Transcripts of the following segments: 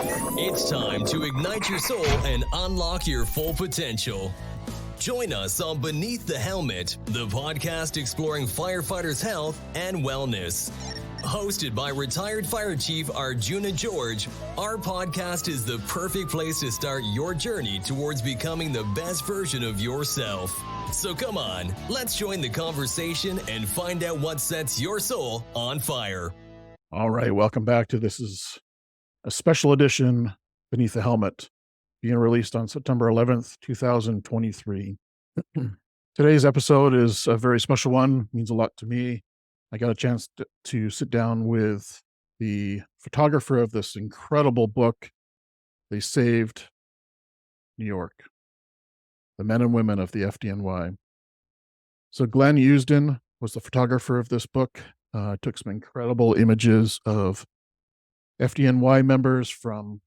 It's time to ignite your soul and unlock your full potential. Join us on Beneath the Helmet, the podcast exploring firefighters' health and wellness. Hosted by retired Fire Chief Arjuna George, our podcast is the perfect place to start your journey towards becoming the best version of yourself. So come on, let's join the conversation and find out what sets your soul on fire. All right, welcome back to this is a special edition Beneath the Helmet being released on September 11th, 2023. Today's episode is a very special one, means a lot to me. I got a chance to sit down with the photographer of this incredible book, They Saved New York, the men and women of the FDNY. So Glenn Usdin was the photographer of this book, took some incredible images of FDNY members from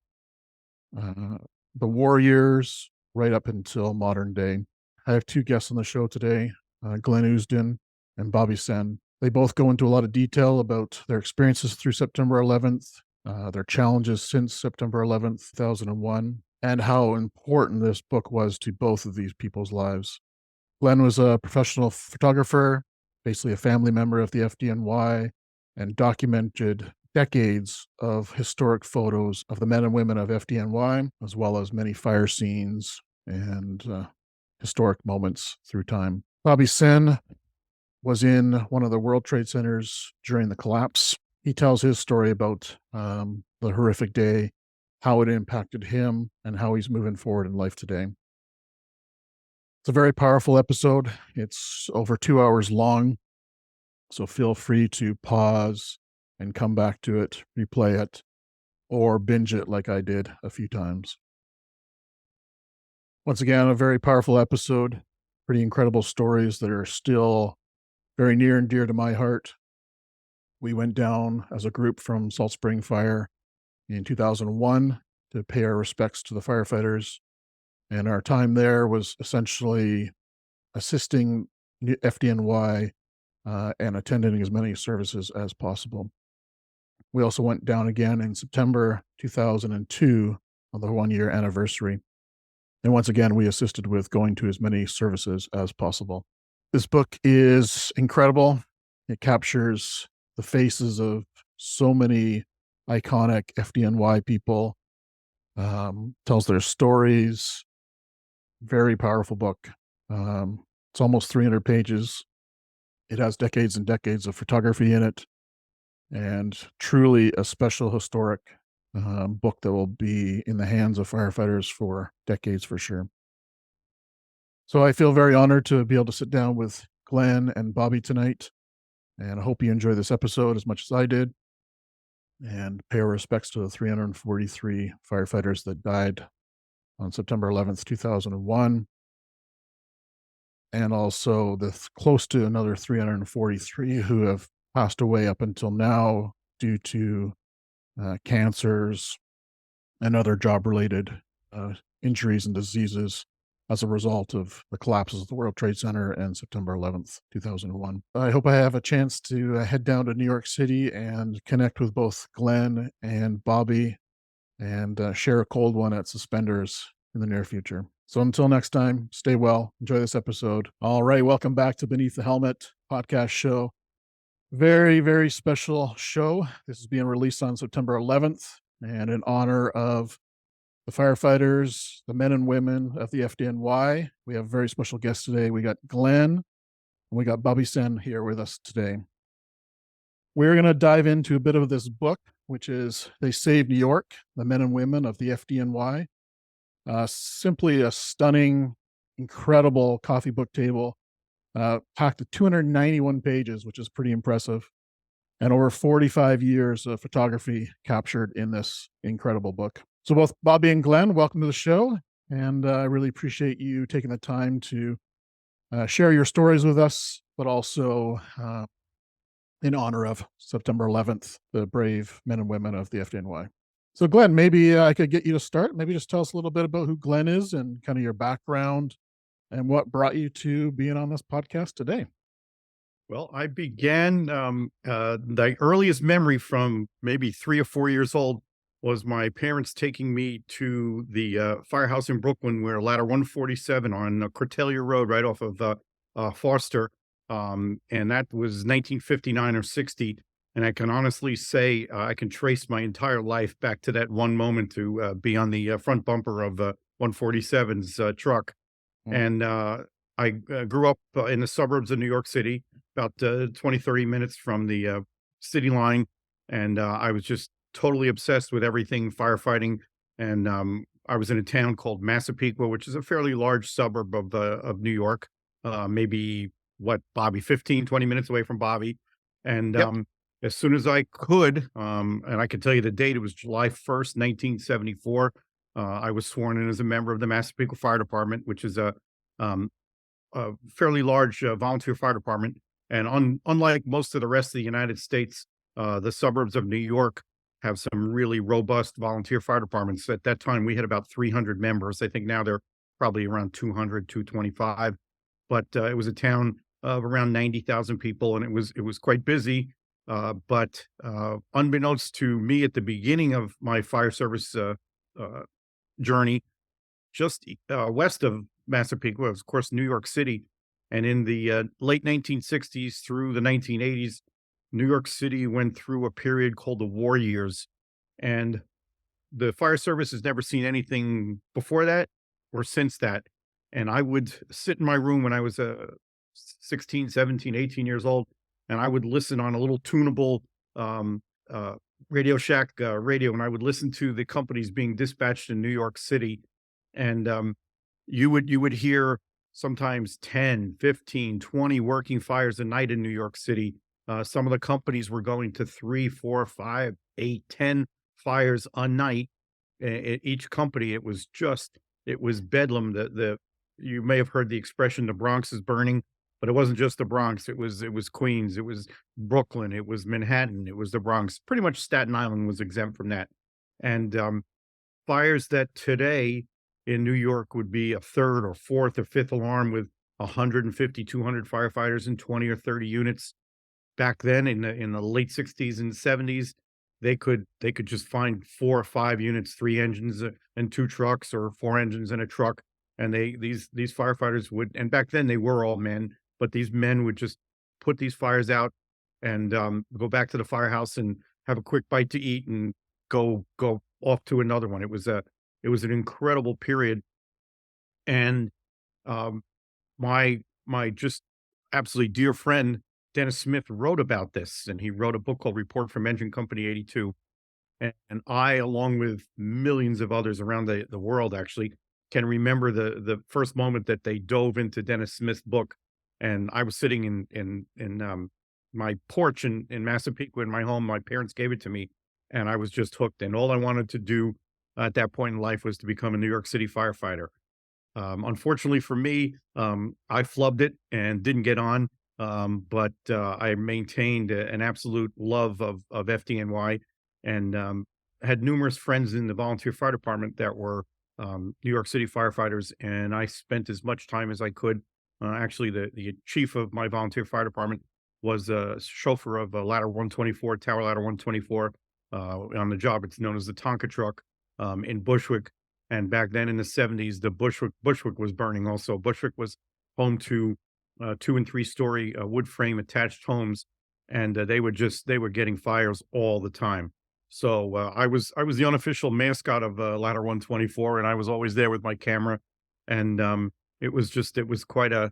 the war years right up until modern day. I have two guests on the show today, Glenn Usdin and Bobby Senn. They both go into a lot of detail about their experiences through September 11th, their challenges since September 11th, 2001, and how important this book was to both of these people's lives. Glenn was a professional photographer, basically a family member of the FDNY, and documented decades of historic photos of the men and women of FDNY, as well as many fire scenes and historic moments through time. Bobby Senn was in one of the World Trade Centers during the collapse. He tells his story about the horrific day, how it impacted him, and how he's moving forward in life today. It's a very powerful episode. It's over 2 hours long, so feel free to pause and come back to it, replay it, or binge it like I did a few times. Once again, a very powerful episode, pretty incredible stories that are still very near and dear to my heart. We went down as a group from Salt Spring Fire in 2001 to pay our respects to the firefighters. And our time there was essentially assisting FDNY and attending as many services as possible. We also went down again in September 2002 on the 1-year anniversary. And once again, we assisted with going to as many services as possible. This book is incredible. It captures the faces of so many iconic FDNY people, tells their stories. Very powerful book. It's almost 300 pages. It has decades and decades of photography in it, and truly a special historic book that will be in the hands of firefighters for decades for sure. So I feel very honored to be able to sit down with Glenn and Bobby tonight, and I hope you enjoy this episode as much as I did, and pay our respects to the 343 firefighters that died on September 11th, 2001, and also the close to another 343 who have passed away up until now due to cancers and other job-related injuries and diseases as a result of the collapses of the World Trade Center and September 11th, 2001. I hope I have a chance to head down to New York City and connect with both Glenn and Bobby and share a cold one at Suspenders in the near future. So until next time, stay well, enjoy this episode. All right, welcome back to Beneath the Helmet podcast show. Very, very special show. This is being released on September 11th, and in honor of the firefighters, the men and women of the FDNY. We have a very special guest today. We got Glenn, and we got Bobby Senn here with us today. We're going to dive into a bit of this book, which is They Saved New York, the men and women of the FDNY. Simply a stunning, incredible coffee book table, packed with 291 pages, which is pretty impressive, and over 45 years of photography captured in this incredible book. So both Bobby and Glenn, welcome to the show, and I really appreciate you taking the time to share your stories with us, but also in honor of September 11th, the brave men and women of the FDNY. So Glenn, maybe I could get you to start. Maybe just tell us a little bit about who Glenn is and kind of your background and what brought you to being on this podcast today. Well, I began the earliest memory from maybe 3 or 4 years old was my parents taking me to the firehouse in Brooklyn, where ladder 147 on Cortelia Road, right off of Foster, and that was 1959 or 60. And I can honestly say I can trace my entire life back to that one moment to be on the front bumper of 147's truck. Mm. And I grew up in the suburbs of New York City, about 20, 30 minutes from the city line. And I was just totally obsessed with everything firefighting. And I was in a town called Massapequa, which is a fairly large suburb of New York, maybe what, Bobby, 15, 20 minutes away from Bobby. And Yep. as soon as I could, and I can tell you the date, it was July 1st, 1974. I was sworn in as a member of the Massapequa Fire Department, which is um, a fairly large volunteer fire department. And unlike most of the rest of the United States, the suburbs of New York have some really robust volunteer fire departments. At that time, we had about 300 members. I think now they're probably around 200, 225. But it was a town of around 90,000 people, and it was quite busy. But unbeknownst to me at the beginning of my fire service uh, journey, just west of Massapequa, of course, New York City. And in the late 1960s through the 1980s, New York City went through a period called the war years. And the fire service has never seen anything before that or since that. And I would sit in my room when I was 16, 17, 18 years old, and I would listen on a little tunable um, uh, Radio Shack radio, and I would listen to the companies being dispatched in New York City. And you would hear sometimes 10, 15, 20 working fires a night in New York City. Some of the companies were going to 3, 4, 5, 8, 10 fires a night. Each company, it was bedlam. The You may have heard the expression "the Bronx is burning," but it wasn't just the Bronx. It was Queens, it was Brooklyn, it was Manhattan, it was the Bronx. Pretty much Staten Island was exempt from that. And fires that today in New York would be a third or fourth or fifth alarm with 150, 200 firefighters and 20 or 30 units. Back then in the late 60s and 70s, they could just find 4 or 5 units, 3 engines and 2 trucks, or 4 engines and a truck. And these firefighters would, and back then they were all men, but these men would just put these fires out and go back to the firehouse and have a quick bite to eat and go off to another one. It was an incredible period. And um, my just absolutely dear friend Dennis Smith wrote about this, and he wrote a book called Report from Engine Company 82. And I, along with millions of others around the world, actually can remember the first moment that they dove into Dennis Smith's book. And I was sitting in my porch in Massapequa in my home. My parents gave it to me, and I was just hooked. And all I wanted to do at that point in life was to become a New York City firefighter. Unfortunately for me, I flubbed it and didn't get on, but I maintained an absolute love of FDNY, and had numerous friends in the volunteer fire department that were New York City firefighters, and I spent as much time as I could. Actually, the chief of my volunteer fire department was a chauffeur of a ladder 124, tower ladder 124. On the job, it's known as the Tonka truck in Bushwick. And back then in the 70s, the Bushwick was burning also. Bushwick was home to 2 and 3 story wood frame attached homes, and they were getting fires all the time. So I was the unofficial mascot of ladder 124, and I was always there with my camera. And it was just quite a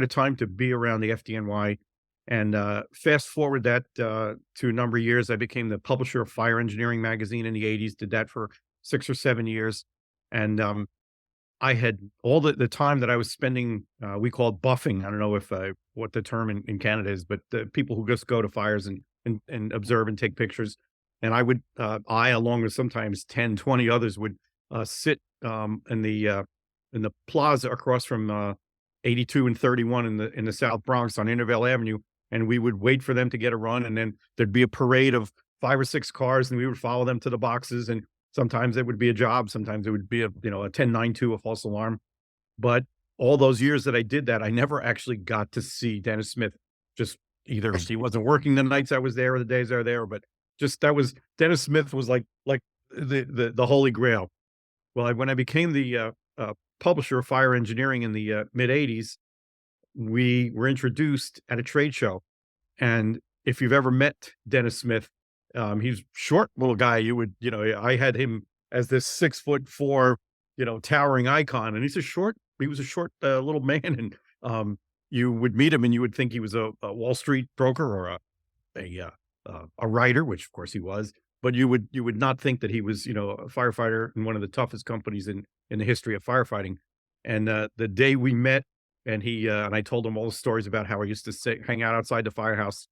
time to be around the FDNY. And fast forward that to a number of years, I became the publisher of Fire Engineering magazine in the 80s. Did that for 6 or 7 years. And I had all the time that I was spending, we call it buffing. I don't know if what the term in Canada is, but the people who just go to fires and observe and take pictures. And I, along with sometimes 10, 20 others, would sit in the plaza across from 82 and 31 in the South Bronx on Intervale Avenue, and we would wait for them to get a run, and then there'd be a parade of 5 or 6 cars, and we would follow them to the boxes. And sometimes it would be a job, sometimes it would be a 1092, a false alarm. But all those years that I did that, I never actually got to see Dennis Smith. Just either he wasn't working the nights I was there or the days I were there, but just that was Dennis Smith was like the holy grail. Well, when I became the publisher of fire engineering in the mid '80s, we were introduced at a trade show. And if you've ever met Dennis Smith, he's short little guy. I had him as this 6'4", towering icon, and he was a short little man, and you would meet him and you would think he was a Wall Street broker or a writer, which of course he was, but you would not think that he was, a firefighter in one of the toughest companies in the history of firefighting. And the day we met, and I told him all the stories about how I used to hang out outside the firehouse,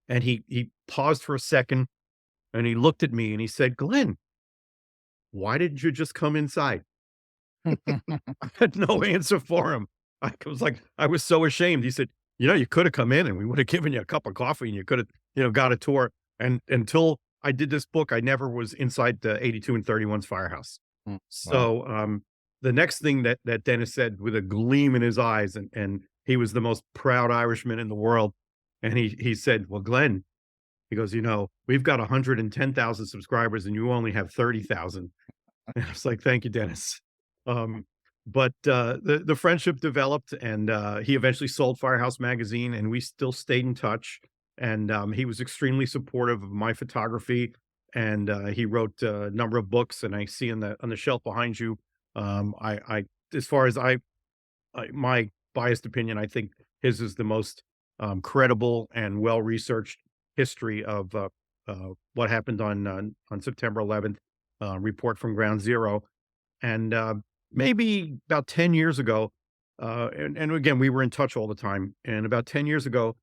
and he paused for a second, and he looked at me and he said, "Glenn, why didn't you just come inside?" I had no answer for him. I was so ashamed. He said, "You could have come in and we would have given you a cup of coffee and you could have, got a tour." And until I did this book, I never was inside the 82 and 31's firehouse. Wow. So, the next thing that Dennis said with a gleam in his eyes, and he was the most proud Irishman in the world. And he said, "Well, Glenn," he goes, "we've got 110,000 subscribers and you only have 30,000. And I was like, "Thank you, Dennis." But the friendship developed, and he eventually sold Firehouse Magazine, and we still stayed in touch. And he was extremely supportive of my photography, and he wrote a number of books. And I see on the shelf behind you, as far as my biased opinion, I think his is the most credible and well researched history of what happened on September 11th. Report from Ground Zero. And maybe about 10 years ago, and again, we were in touch all the time. And about 10 years ago,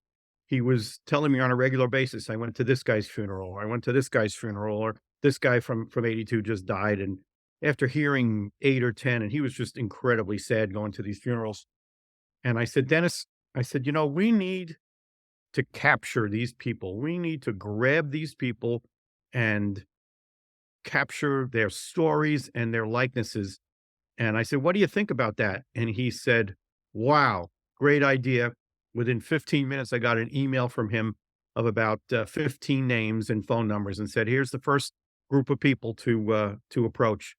he was telling me on a regular basis, "I went to this guy's funeral, or I went to this guy's funeral, or this guy from 82 just died." And after hearing 8 or 10, and he was just incredibly sad going to these funerals. And I said, "Dennis," I said, "we need to capture these people. We need to grab these people and capture their stories and their likenesses." And I said, "What do you think about that?" And he said, "Wow, great idea." Within 15 minutes, I got an email from him of about 15 names and phone numbers, and said, "Here's the first group of people to approach."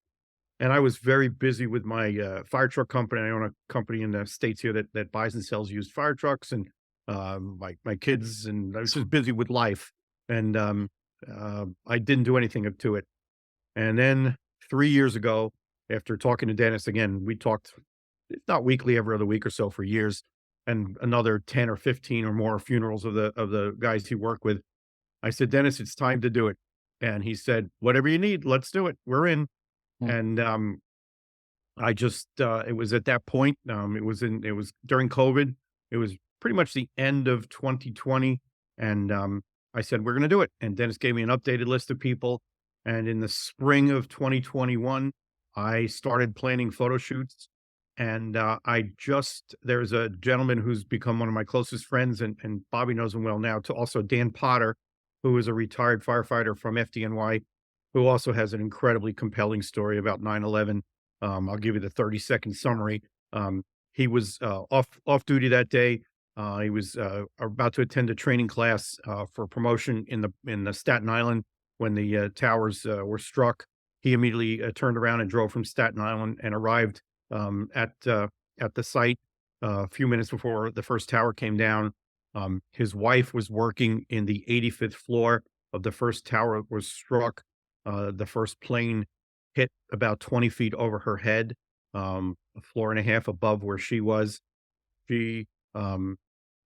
And I was very busy with my fire truck company. I own a company in the States here that buys and sells used fire trucks, and my kids, and I was just busy with life. And I didn't do anything to it. And then 3 years ago, after talking to Dennis again, we talked, if not weekly, every other week or so for years, and another 10 or 15 or more funerals of the guys he worked with. I said, "Dennis, it's time to do it." And he said, "Whatever you need, let's do it. We're in." And I just it was at that point, it was during COVID. It was pretty much the end of 2020. And I said, "We're going to do it." And Dennis gave me an updated list of people. And in the spring of 2021, I started planning photo shoots. And there's a gentleman who's become one of my closest friends, and Bobby knows him well now, to also Dan Potter, who is a retired firefighter from FDNY, who also has an incredibly compelling story about 9/11. I'll give you the 30-second summary. He was off duty that day. He was about to attend a training class for promotion in the Staten Island when the towers were struck. He immediately turned around and drove from Staten Island and arrived at the site a few minutes before the first tower came down. His wife was working in the 85th floor of the first tower that was struck. The first plane hit about 20 feet over her head, a floor and a half above where she was. She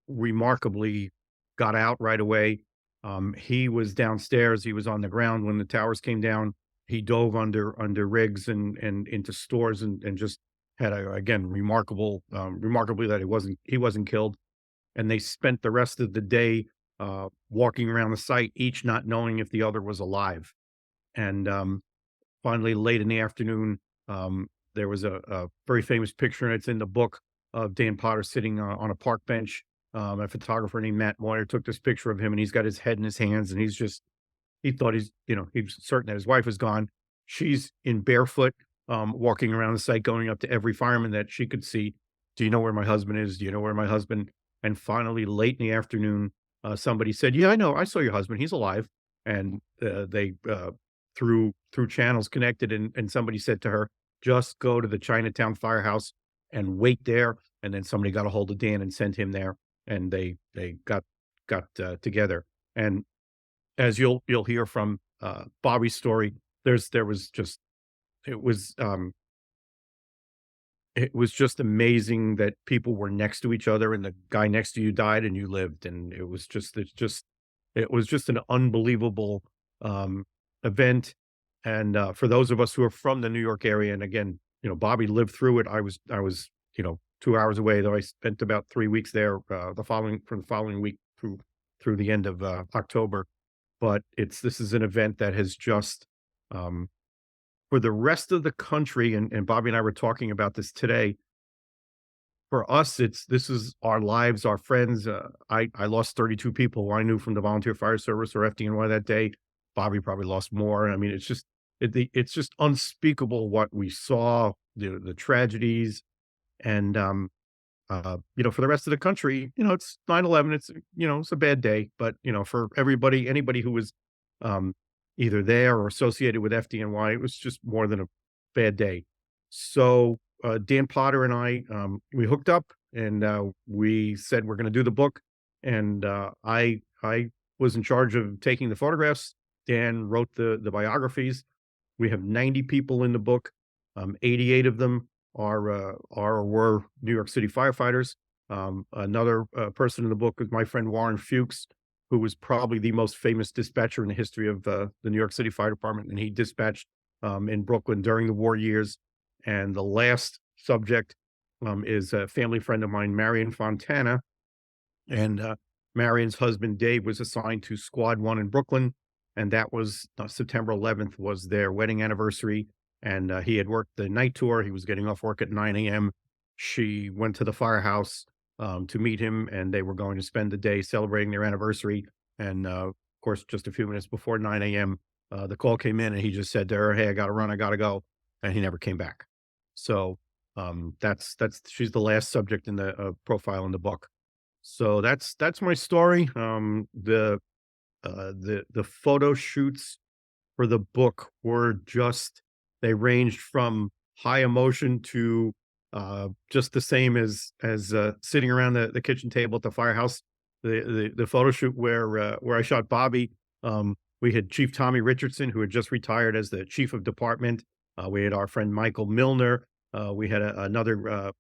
remarkably got out right away. He was downstairs. He was on the ground when the towers came down. He dove under rigs and into stores, and just had again remarkably that he wasn't killed. And they spent the rest of the day walking around the site, each not knowing if the other was alive. And finally, late in the afternoon, there was a very famous picture, and it's in the book, of Dan Potter sitting on a park bench. A photographer named Matt Moyer took this picture of him, and he's got his head in his hands, and he thought he was certain that his wife was gone. She's in barefoot, walking around the site, going up to every fireman that she could see. "Do you know where my husband is? Do you know where my husband?" And finally, late in the afternoon, somebody said, "Yeah, I know. I saw your husband. He's alive." And they through channels connected, and somebody said to her, "Just go to the Chinatown firehouse and wait there." And then somebody got a hold of Dan and sent him there, and they got together. And as you'll hear from Bobby's story, there was just it was um it was just amazing that people were next to each other, and the guy next to you died and you lived, and it was just an unbelievable, um, event, and, for those of us who are from the New York area, and again, Bobby lived through it. I was, 2 hours away, though I spent about 3 weeks there, the following week through the end of, October, but this is an event that has just, um, for the rest of the country, and Bobby and I were talking about this today. For us, this is our lives, our friends. I lost 32 people who I knew from the volunteer fire service or FDNY that day. Bobby probably lost more. I mean, it's just unspeakable what we saw, the tragedies, and for the rest of the country, it's 9/11. It's a bad day, but for anybody who was um, either there or associated with FDNY, it was just more than a bad day. So Dan Potter and I, we hooked up, and we said we're going to do the book. And I was in charge of taking the photographs. Dan wrote the biographies. We have 90 people in the book. 88 of them are or were New York City firefighters. Another person in the book is my friend Warren Fuchs, who was probably the most famous dispatcher in the history of the New York City Fire Department, and he dispatched in Brooklyn during the war years. And the last subject is a family friend of mine, Marion Fontana, and Marion's husband Dave was assigned to Squad 1 in Brooklyn, and that was September 11th was their wedding anniversary. And he had worked the night tour. He was getting off work at 9 a.m. She went to the firehouse to meet him, and they were going to spend the day celebrating their anniversary. And of course, just a few minutes before 9 a.m., the call came in, and he just said to her, "Hey, I got to run. I got to go," and he never came back. So that's she's the last subject in the profile in the book. So that's my story. The photo shoots for the book were just they ranged from high emotion to just the same as sitting around the kitchen table at the firehouse. The photo shoot where I shot Bobby, we had Chief Tommy Richardson, who had just retired as the chief of department. We had our friend Michael Milner. We had another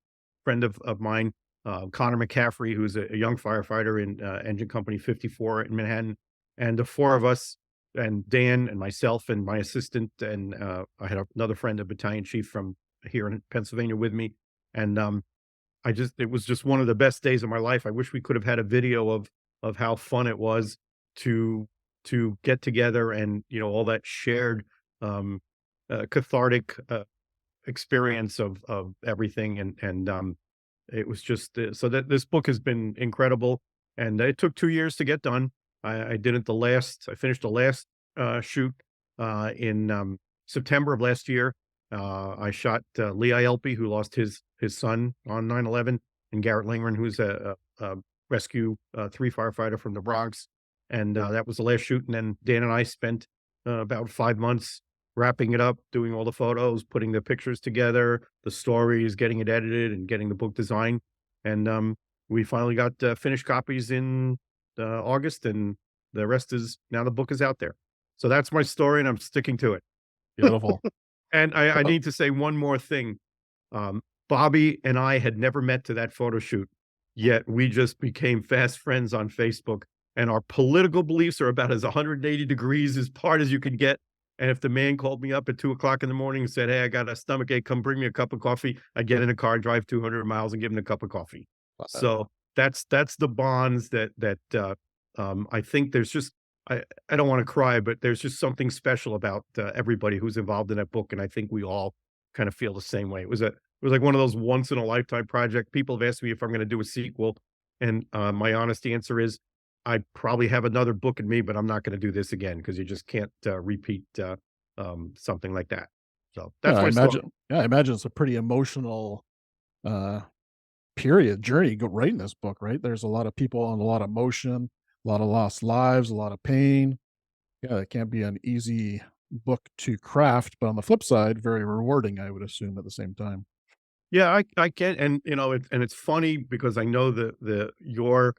friend of mine, Connor McCaffrey, who's a young firefighter in Engine Company 54 in Manhattan. And the four of us, and Dan and myself and my assistant, and I had another friend, a battalion chief from here in Pennsylvania with me. And it was just one of the best days of my life. I wish we could have had a video of how fun it was to get together, and all that shared cathartic experience of everything. And it was just so that this book has been incredible, and it took 2 years to get done. I finished the last shoot in September of last year. I shot Lee Ielpe, who lost his son on 9/11, and Garrett Lingren, who's a rescue 3 firefighter from the Bronx. And that was the last shoot. And then Dan and I spent about 5 months wrapping it up, doing all the photos, putting the pictures together, the stories, getting it edited, and getting the book designed. And we finally got finished copies in August, and the rest is now the book is out there. So that's my story, and I'm sticking to it. Beautiful. And I need to say one more thing. Bobby and I had never met to that photo shoot, yet we just became fast friends on Facebook, and our political beliefs are about as 180 degrees as part as you can get. And if the man called me up at 2 o'clock in the morning and said, "Hey, I got a stomach ache, come bring me a cup of coffee," I'd get in a car, drive 200 miles, and give him a cup of coffee. So that's the bonds that I think there's just I don't want to cry, but there's just something special about everybody who's involved in that book, and I think we all kind of feel the same way. It was like one of those once in a lifetime project. People have asked me if I'm going to do a sequel, and my honest answer is I probably have another book in me, but I'm not going to do this again, because you just can't repeat something like that. So that's my story. I imagine it's a pretty emotional uh journey writing this book, right? There's a lot of people and a lot of emotion, a lot of lost lives, a lot of pain. Yeah, it can't be an easy book to craft, but on the flip side, very rewarding, I would assume, at the same time. Yeah, I get, and it's funny because I know your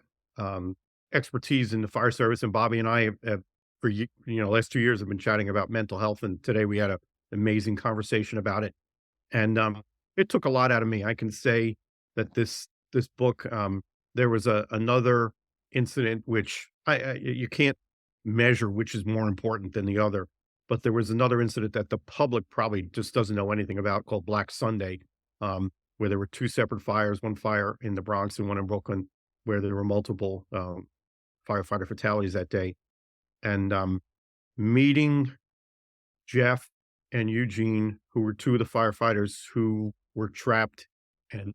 expertise in the fire service, and Bobby and I have for last 2 years have been chatting about mental health, and today we had an amazing conversation about it, and it took a lot out of me. I can say that this book, there was another incident which you can't measure which is more important than the other, but there was another incident that the public probably just doesn't know anything about, called Black Sunday, where there were two separate fires, one fire in the Bronx and one in Brooklyn, where there were multiple firefighter fatalities that day. And meeting Jeff and Eugene, who were two of the firefighters who were trapped and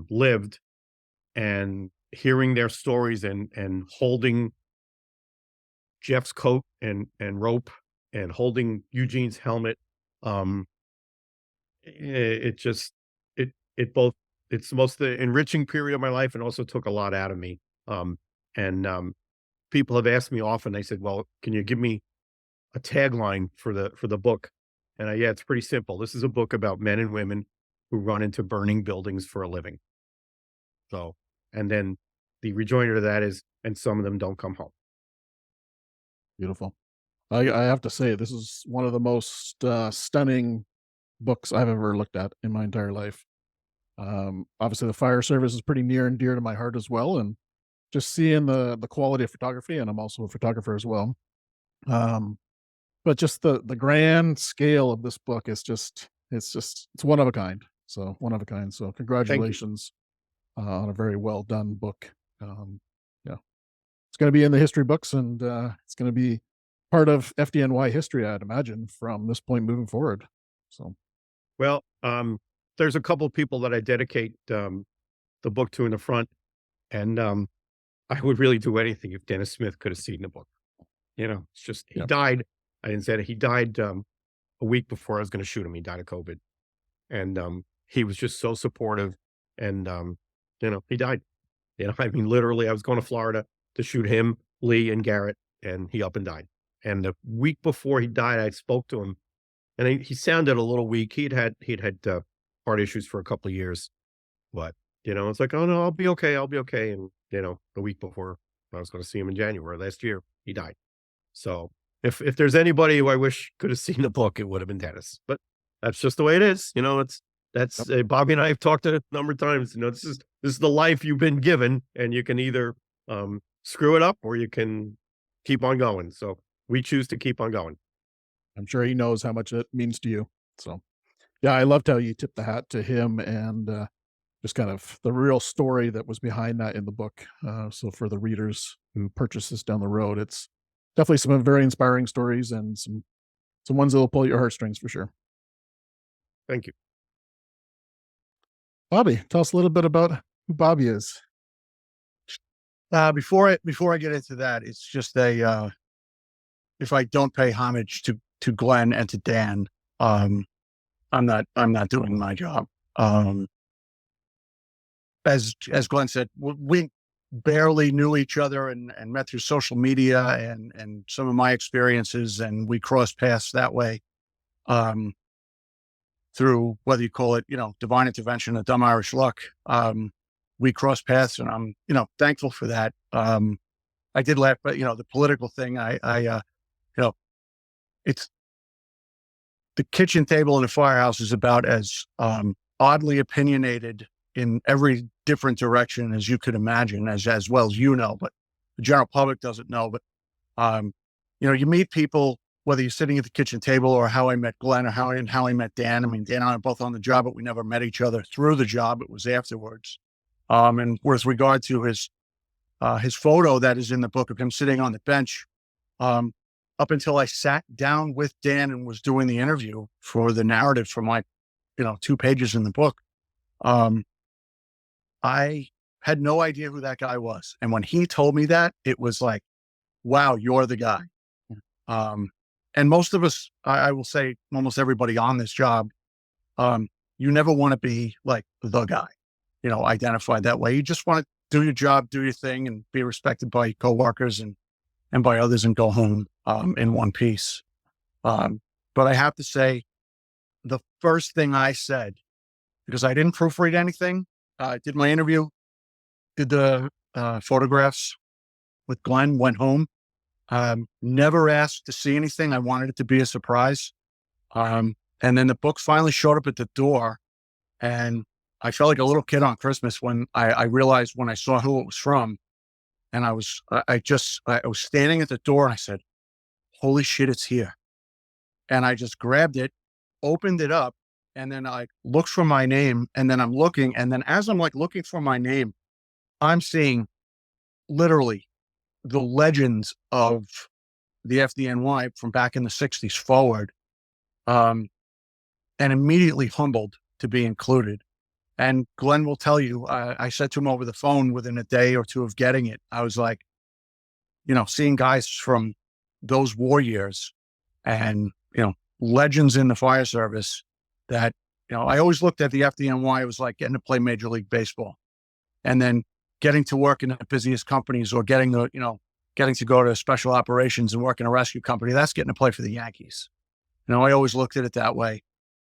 lived, and hearing their stories, and holding Jeff's coat and rope, and holding Eugene's helmet, um, it just it's the most enriching period of my life, and also took a lot out of me. And people have asked me often. They said, "Well, can you give me a tagline for the book?" And yeah, it's pretty simple. This is a book about men and women who run into burning buildings for a living. So, and then the rejoinder to that is, and some of them don't come home. Beautiful. I have to say, this is one of the most stunning books I've ever looked at in my entire life. Obviously, the fire service is pretty near and dear to my heart as well, and just seeing the quality of photography, and I'm also a photographer as well. But just the grand scale of this book is it's one of a kind. So one of a kind. So Thank you. congratulations on a very well done book. Yeah, it's going to be in the history books, and it's going to be part of FDNY history, I'd imagine, from this point moving forward. So Well, there's a couple of people that I dedicate the book to in the front, and I would really do anything if Dennis Smith could have seen the book. It's just he yeah, died. I didn't say it. He died a week before I was going to shoot him. He died of COVID, and he was just so supportive, and he died. I mean, literally, I was going to Florida to shoot him, Lee, and Garrett, and he up and died. And the week before he died, I spoke to him, and he sounded a little weak. He'd had heart issues for a couple of years, but it's like, oh no, I'll be okay, I'll be okay. And the week before I was going to see him in January last year, he died. So if there's anybody who I wish could have seen the book, it would have been Dennis. But that's just the way it is. yep, Bobby and I have talked a number of times. This is the life you've been given, and you can either screw it up or you can keep on going. So we choose to keep on going. I'm sure he knows how much it means to you. So yeah, I loved how you tipped the hat to him, and just kind of the real story that was behind that in the book. So for the readers who purchase this down the road, it's definitely some very inspiring stories, and some ones that will pull your heartstrings for sure. Thank you. Bobby, tell us a little bit about who Bobby is. Before I get into that, it's just if I don't pay homage to Glenn and to Dan, I'm not doing my job. As Glenn said, we barely knew each other and met through social media and some of my experiences, and we crossed paths that way. Through whether you call it, divine intervention or dumb Irish luck, we crossed paths, and I'm, thankful for that. I did laugh, but the political thing, it's the kitchen table in a firehouse is about as oddly opinionated in every different direction as you could imagine, as well as but the general public doesn't know. But you meet people, whether you're sitting at the kitchen table, or how I met Glenn, or how I met Dan. I mean, Dan and I are both on the job, but we never met each other through the job. It was afterwards. And with regard to his photo that is in the book of him sitting on the bench, up until I sat down with Dan and was doing the interview for the narrative for my, 2 pages in the book, I had no idea who that guy was. And when he told me that, it was like, wow, you're the guy. And most of us, I will say almost everybody on this job, you never want to be like the guy, identified that way. You just want to do your job, do your thing, and be respected by coworkers and by others, and go home in one piece. But I have to say, the first thing I said, because I didn't proofread anything, I did my interview, did the photographs with Glenn, went home, never asked to see anything. I wanted it to be a surprise. And then the book finally showed up at the door, and I felt like a little kid on Christmas when I realized, when I saw who it was from, and I was standing at the door and I said, holy shit, it's here. And I just grabbed it, opened it up, and then I looked for my name, and then I'm looking. And then as I'm like looking for my name, I'm seeing literally the legends of the FDNY from back in the 60s forward, and immediately humbled to be included. And Glenn will tell you, I said to him over the phone within a day or two of getting it, I was like, seeing guys from those war years and, legends in the fire service that, I always looked at the FDNY, it was like getting to play Major League Baseball. And then getting to work in the busiest companies, or getting to go to special operations and work in a rescue company, that's getting to play for the Yankees. I always looked at it that way.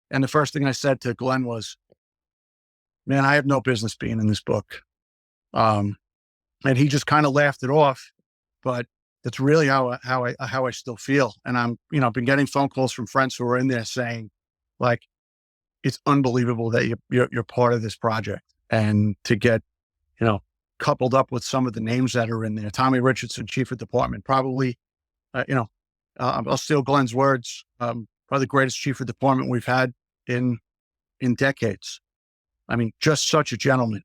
And the first thing I said to Glenn was, man, I have no business being in this book. And he just kind of laughed it off, but that's really how I still feel. And I'm, I've been getting phone calls from friends who are in there saying, like, it's unbelievable that you're part of this project, and to get, coupled up with some of the names that are in there. Tommy Richardson, chief of department, probably, I'll steal Glenn's words, probably the greatest chief of department we've had in decades. I mean, just such a gentleman,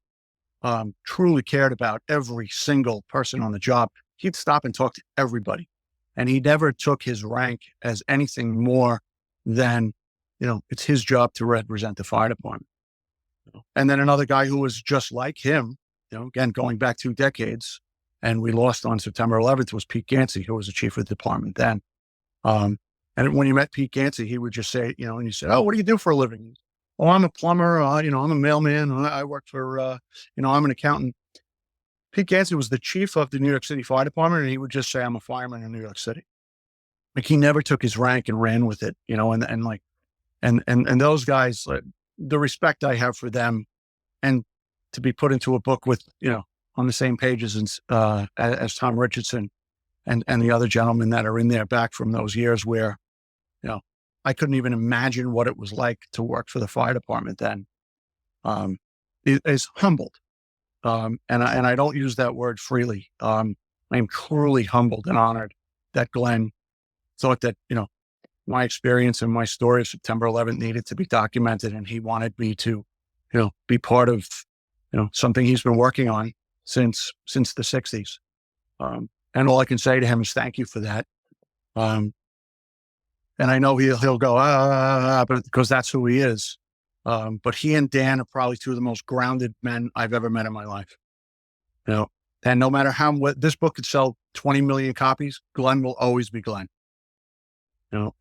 truly cared about every single person on the job. He'd stop and talk to everybody, and he never took his rank as anything more than, it's his job to represent the fire department. And then another guy who was just like him, again, going back 2 decades, and we lost on September 11th, was Pete Gansey, who was the chief of the department then. And when you met Pete Gansey, he would just say, and you said, oh, what do you do for a living? Oh, I'm a plumber. I'm a mailman. I work for, I'm an accountant. Pete Gansey was the chief of the New York City Fire Department, and he would just say, I'm a fireman in New York City. Like, he never took his rank and ran with it, and those guys, the respect I have for them, and to be put into a book with, on the same pages as Tom Richardson and the other gentlemen that are in there back from those years where, I couldn't even imagine what it was like to work for the fire department then, is humbled. And I don't use that word freely. I'm truly humbled and honored that Glenn thought that, my experience and my story of September 11th needed to be documented, and he wanted me to, be part of, something he's been working on since the 60s. And all I can say to him is thank you for that. And I know he'll go, but because that's who he is. But he and Dan are probably 2 of the most grounded men I've ever met in my life. And no matter what this book could sell 20 million copies, Glenn will always be Glenn.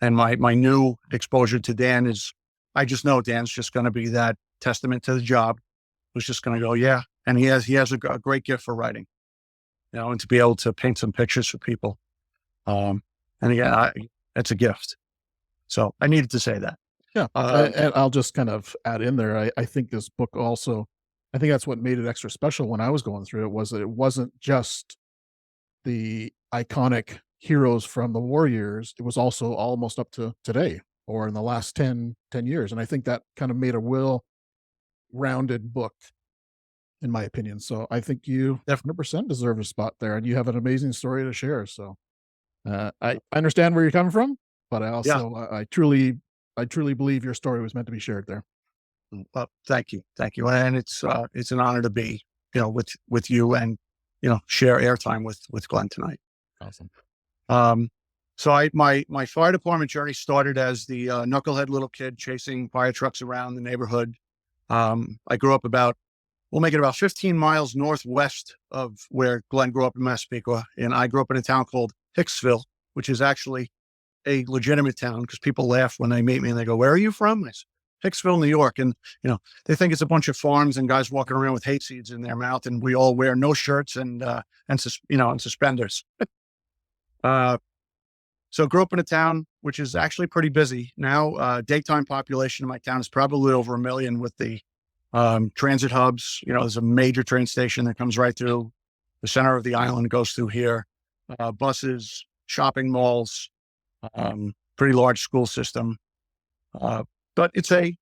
And my new exposure to Dan is, I just know Dan's just going to be that testament to the job, who's just going to go, yeah. And he has a great gift for writing, and to be able to paint some pictures for people. And again, it's a gift. So I needed to say that. Yeah. And I'll just kind of add in there. I think this book also, I think that's what made it extra special when I was going through it, was that it wasn't just the iconic heroes from the war years. It was also almost up to today, or in the last 10 years. And I think that kind of made a well-rounded book, in my opinion. So I think you 100% deserve a spot there, and you have an amazing story to share. So I understand where you're coming from, but I also, I truly believe your story was meant to be shared there. Well, thank you. And it's an honor to be, with you and, share airtime with Glenn tonight. Awesome. So my fire department journey started as the knucklehead little kid chasing fire trucks around the neighborhood. I grew up we'll make it about 15 miles northwest of where Glenn grew up in Massapequa. And I grew up in a town called Hicksville, which is actually a legitimate town, because people laugh when they meet me and they go, where are you from? I say, Hicksville, New York. And, they think it's a bunch of farms and guys walking around with hate seeds in their mouth, and we all wear no shirts and suspenders. So grew up in a town, which is actually pretty busy now. Daytime population in my town is probably over 1 million with the transit hubs. There's a major train station that comes right through the center of the island, goes through here. Buses, shopping malls, pretty large school system. But it's a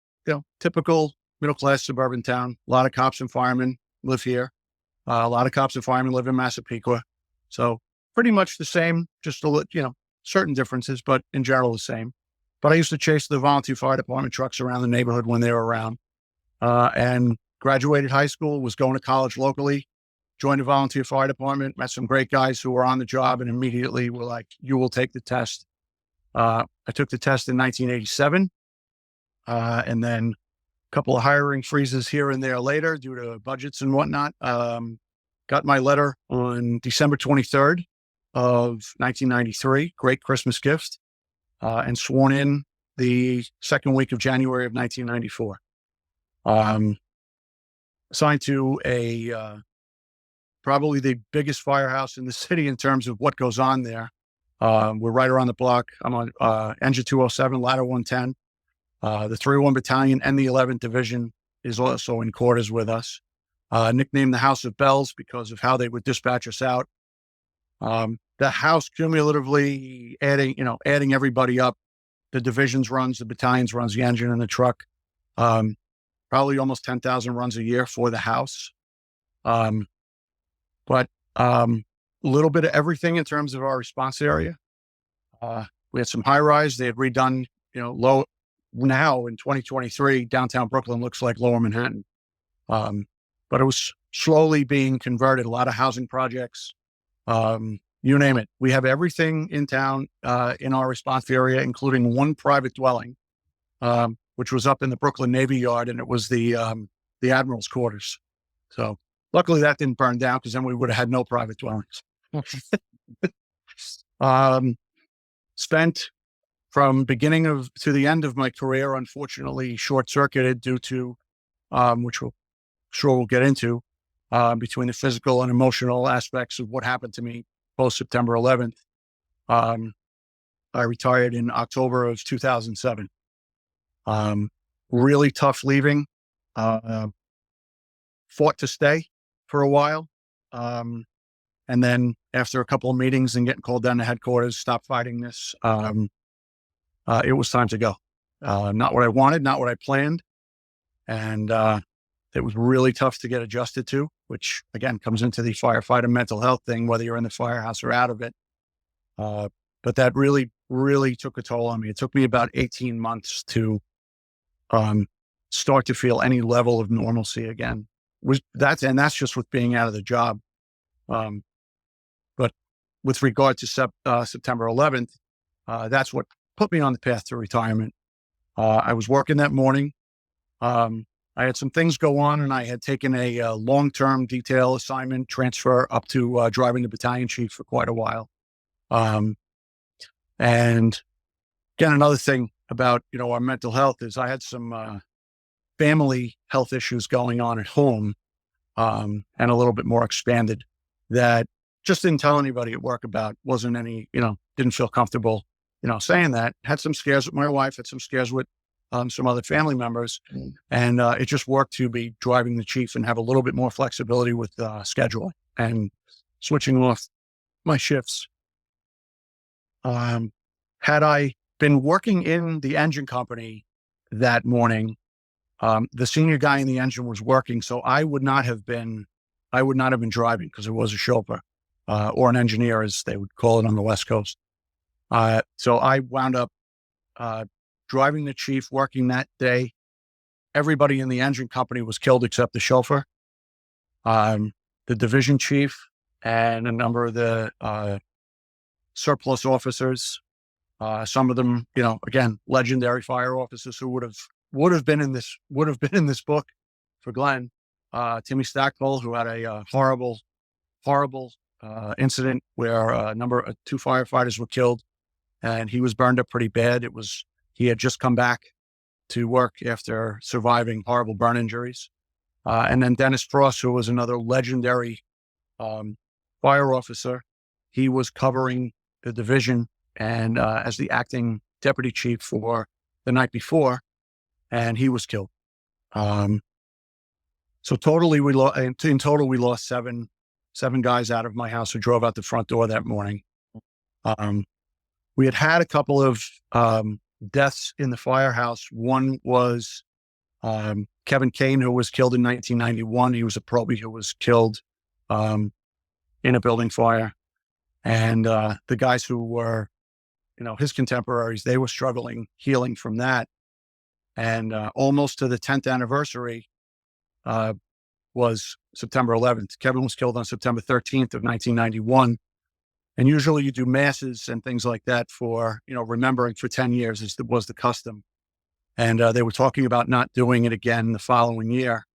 typical middle-class suburban town. A lot of cops and firemen live here. A lot of cops and firemen live in Massapequa. So pretty much the same, just certain differences, but in general the same. But I used to chase the volunteer fire department trucks around the neighborhood when they were around. And graduated high school, was going to college locally, joined the volunteer fire department, met some great guys who were on the job and immediately were like, you will take the test. I took the test in 1987. And then a couple of hiring freezes here and there later due to budgets and whatnot. Got my letter on December 23rd of 1993, great Christmas gift, and sworn in the second week of January of 1994. Assigned to probably the biggest firehouse in the city in terms of what goes on there. We're right around the block. I'm on Engine 207, Ladder 110. The 301 Battalion and the 11th Division is also in quarters with us. Nicknamed the House of Bells because of how they would dispatch us out. The house cumulatively adding everybody up, the divisions runs, the battalions runs, the engine and the truck, probably almost 10,000 runs a year for the house. But a little bit of everything in terms of our response area. We had some high rise. They had redone, low. Now in 2023, downtown Brooklyn looks like lower Manhattan. But it was slowly being converted. A lot of housing projects, you name it. We have everything in town, in our response area, including one private dwelling, which was up in the Brooklyn Navy Yard, and it was the Admiral's quarters. So luckily that didn't burn down, because then we would have had no private dwellings. Spent from beginning to the end of my career, unfortunately, short-circuited due to, which we'll get into, between the physical and emotional aspects of what happened to me post-September 11th. I retired in October of 2007. Really tough leaving. Fought to stay for a while. And then after a couple of meetings and getting called down to headquarters, stopped fighting this. It was time to go. Not what I wanted, not what I planned. And it was really tough to get adjusted to, which again comes into the firefighter mental health thing, whether you're in the firehouse or out of it. But that really, really took a toll on me. It took me about 18 months to start to feel any level of normalcy again. That's just with being out of the job. But with regard to September 11th, that's what put me on the path to retirement. I was working that morning. I had some things go on, and I had taken a long-term detail assignment transfer up to driving the battalion chief for quite a while. And again, another thing about, our mental health is I had some family health issues going on at home, and a little bit more expanded, that just didn't tell anybody at work about. Wasn't any, didn't feel comfortable, saying that. Had some scares with my wife, had some scares with some other family members, and it just worked to be driving the chief and have a little bit more flexibility with schedule and switching off my shifts. Had I been working in the engine company that morning, the senior guy in the engine was working, so I would not have been driving, because it was a chauffeur, or an engineer, as they would call it on the West Coast. So I wound up driving the chief, working that day. Everybody in the engine company was killed except the chauffeur, the division chief, and a number of the surplus officers. Some of them, again, legendary fire officers who would have been in this book for Glenn. Timmy Stackpole, who had a horrible incident where two firefighters were killed, and he was burned up pretty bad. He had just come back to work after surviving horrible burn injuries. And then Dennis Frost, who was another legendary fire officer. He was covering the division and as the acting deputy chief for the night before, and he was killed. So totally, in total, we lost seven guys out of my house who drove out the front door that morning. We had a couple of deaths in the firehouse. One was Kevin Kane, who was killed in 1991. He was a probie who was killed in a building fire. And the guys who were, his contemporaries, they were struggling, healing from that. And almost to the 10th anniversary was September 11th. Kevin was killed on September 13th of 1991. And usually you do masses and things like that for, remembering for 10 years was the custom. And they were talking about not doing it again the following year.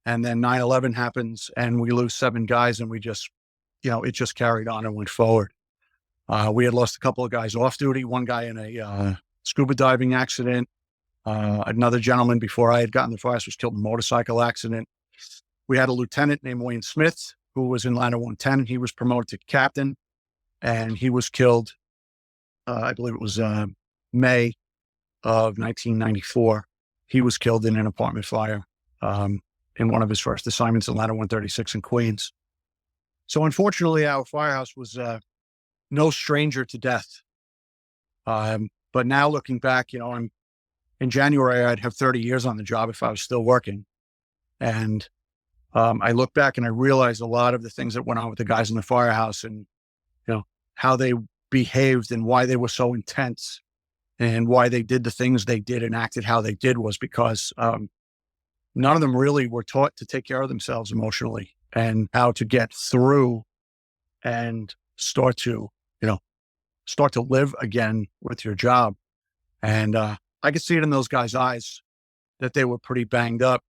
And then 9/11 happens and we lose 7 guys, and we just, it just carried on and went forward. We had lost a couple of guys off duty, one guy in a scuba diving accident. Another gentleman before I had gotten the fires was killed in a motorcycle accident. We had a lieutenant named Wayne Smith who was in Ladder 110. He was promoted to captain, and he was killed, I believe it was May of 1994. He was killed in an apartment fire in one of his first assignments in Ladder 136 in Queens. So unfortunately, our firehouse was no stranger to death. But now looking back, in January, I'd have 30 years on the job if I was still working. And I look back and I realized a lot of the things that went on with the guys in the firehouse, and, how they behaved and why they were so intense and why they did the things they did and acted how they did was because none of them really were taught to take care of themselves emotionally and how to get through and start to live again with your job. And I could see it in those guys' eyes that they were pretty banged up.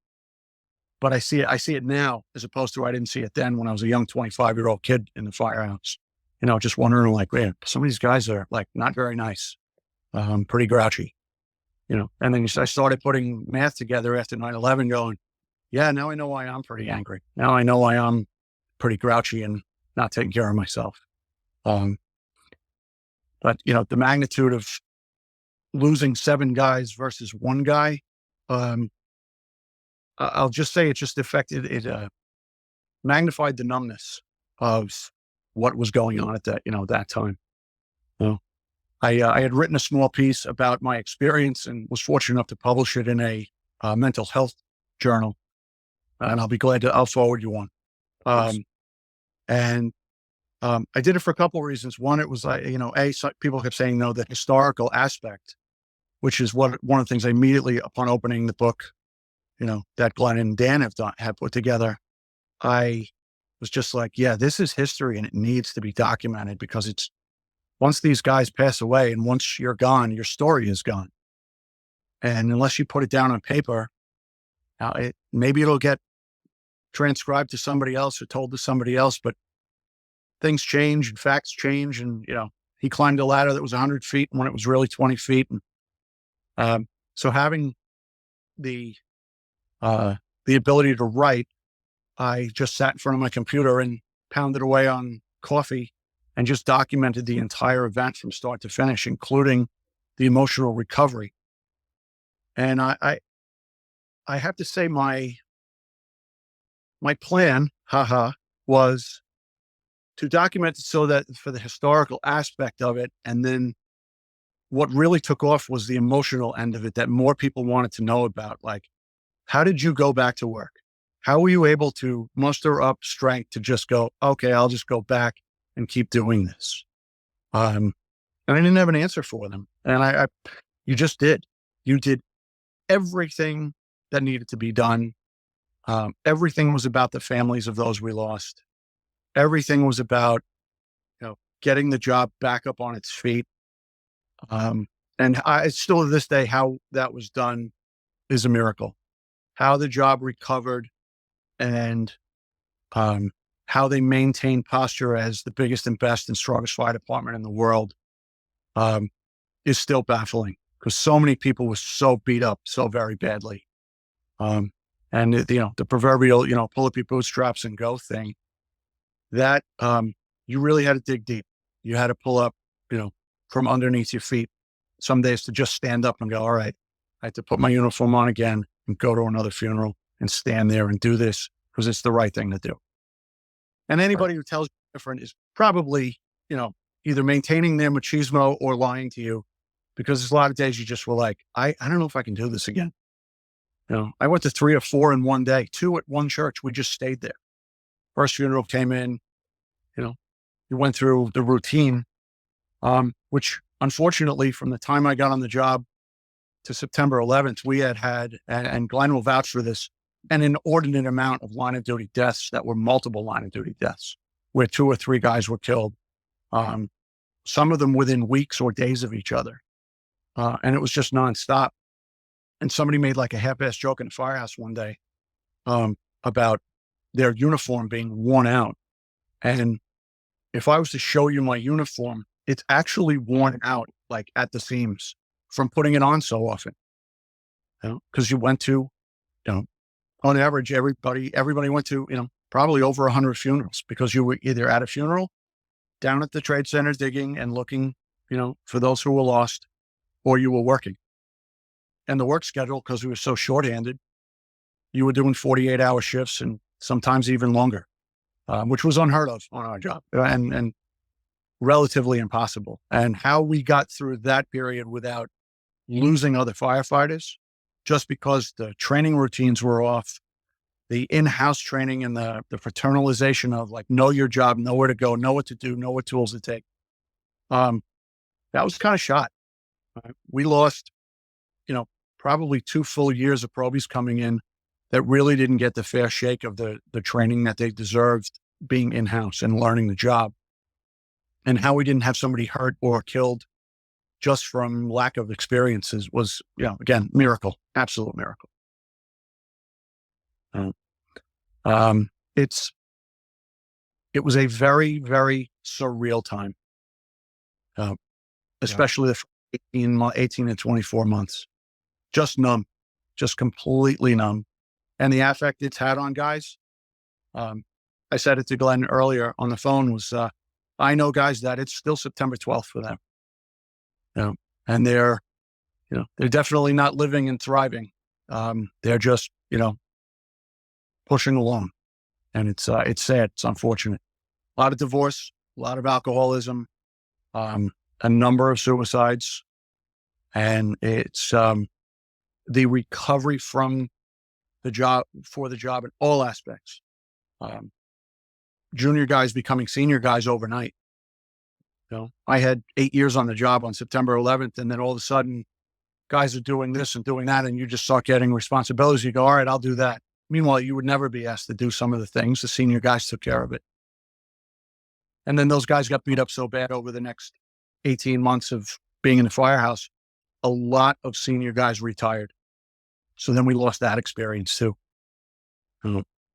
But I see it now, as opposed to I didn't see it then when I was a young 25-year-old kid in the firehouse. Just wondering, like, man, some of these guys are like not very nice, pretty grouchy, And then I started putting math together after 9/11, going, yeah, now I know why I'm pretty angry. Now I know why I'm pretty grouchy and not taking care of myself. But the magnitude of losing 7 guys versus 1 guy, I'll just say it just magnified the numbness of what was going on at that time. I had written a small piece about my experience and was fortunate enough to publish it in a mental health journal. And I'll forward you one. And I did it for a couple of reasons. One, it was people kept saying, the historical aspect, which is one of the things I immediately upon opening the book, that Glenn and Dan have put together, I was just like, yeah, this is history and it needs to be documented, because once these guys pass away and once you're gone, your story is gone. And unless you put it down on paper, maybe it'll get transcribed to somebody else or told to somebody else, but things change and facts change. And, he climbed a ladder that was 100 feet when it was really 20 feet. And so having the ability to write, I just sat in front of my computer and pounded away on coffee and just documented the entire event from start to finish, including the emotional recovery. And I have to say my plan, was to document it so that for the historical aspect of it. And then what really took off was the emotional end of it that more people wanted to know about. Like, how did you go back to work? How were you able to muster up strength to just go, okay, I'll just go back and keep doing this? And I didn't have an answer for them. And you just did. You did everything that needed to be done. Everything was about the families of those we lost. Everything was about, getting the job back up on its feet. And still to this day, how that was done is a miracle. How the job recovered and how they maintained posture as the biggest and best and strongest fire department in the world is still baffling, because so many people were so beat up so very badly. And the proverbial, pull up your bootstraps and go thing, that you really had to dig deep. You had to pull up, from underneath your feet some days to just stand up and go, all right, I have to put my uniform on again and go to another funeral and stand there and do this because it's the right thing to do. And anybody who tells you different is probably, either maintaining their machismo or lying to you, because there's a lot of days you just were like, I don't know if I can do this again. I went to 3 or 4 in one day, 2 at one church. We just stayed there. First funeral came in, you went through the routine, which unfortunately from the time I got on the job to September 11th, we had, and Glenn will vouch for this, an inordinate amount of line of duty deaths that were multiple line of duty deaths, where 2 or 3 guys were killed. Some of them within weeks or days of each other. And it was just nonstop. And somebody made like a half-assed joke in the firehouse one day, about their uniform being worn out. And if I was to show you my uniform, it's actually worn out, like at the seams from putting it on so often. Because you went to, on average, everybody went to, probably over 100 funerals, because you were either at a funeral, down at the trade center digging and looking, for those who were lost, or you were working. And the work schedule, because we were so shorthanded, you were doing 48-hour shifts and sometimes even longer, which was unheard of on our job and relatively impossible. And how we got through that period without losing other firefighters, just because the training routines were off, the in-house training and the fraternalization of like, know your job, know where to go, know what to do, know what tools to take. That was kind of shot. We lost, probably 2 full years of probies coming in that really didn't get the fair shake of the training that they deserved being in-house and learning the job. And how we didn't have somebody hurt or killed just from lack of experiences was, again, miracle, absolute miracle. It was a very, very surreal time, especially the 18 and 24 months. Just numb, just completely numb. And the affect it's had on guys, I said it to Glenn earlier on the phone, was I know guys that it's still September 12th for them. And they're definitely not living and thriving. They're just, pushing along. And it's sad. It's unfortunate. A lot of divorce, a lot of alcoholism, a number of suicides. And it's the recovery from the job, for the job in all aspects. Junior guys becoming senior guys overnight. I had 8 years on the job on September 11th, and then all of a sudden guys are doing this and doing that, and you just start getting responsibilities. You go, all right, I'll do that. Meanwhile, you would never be asked to do some of the things. The senior guys took care of it. And then those guys got beat up so bad over the next 18 months of being in the firehouse, a lot of senior guys retired. So then we lost that experience too.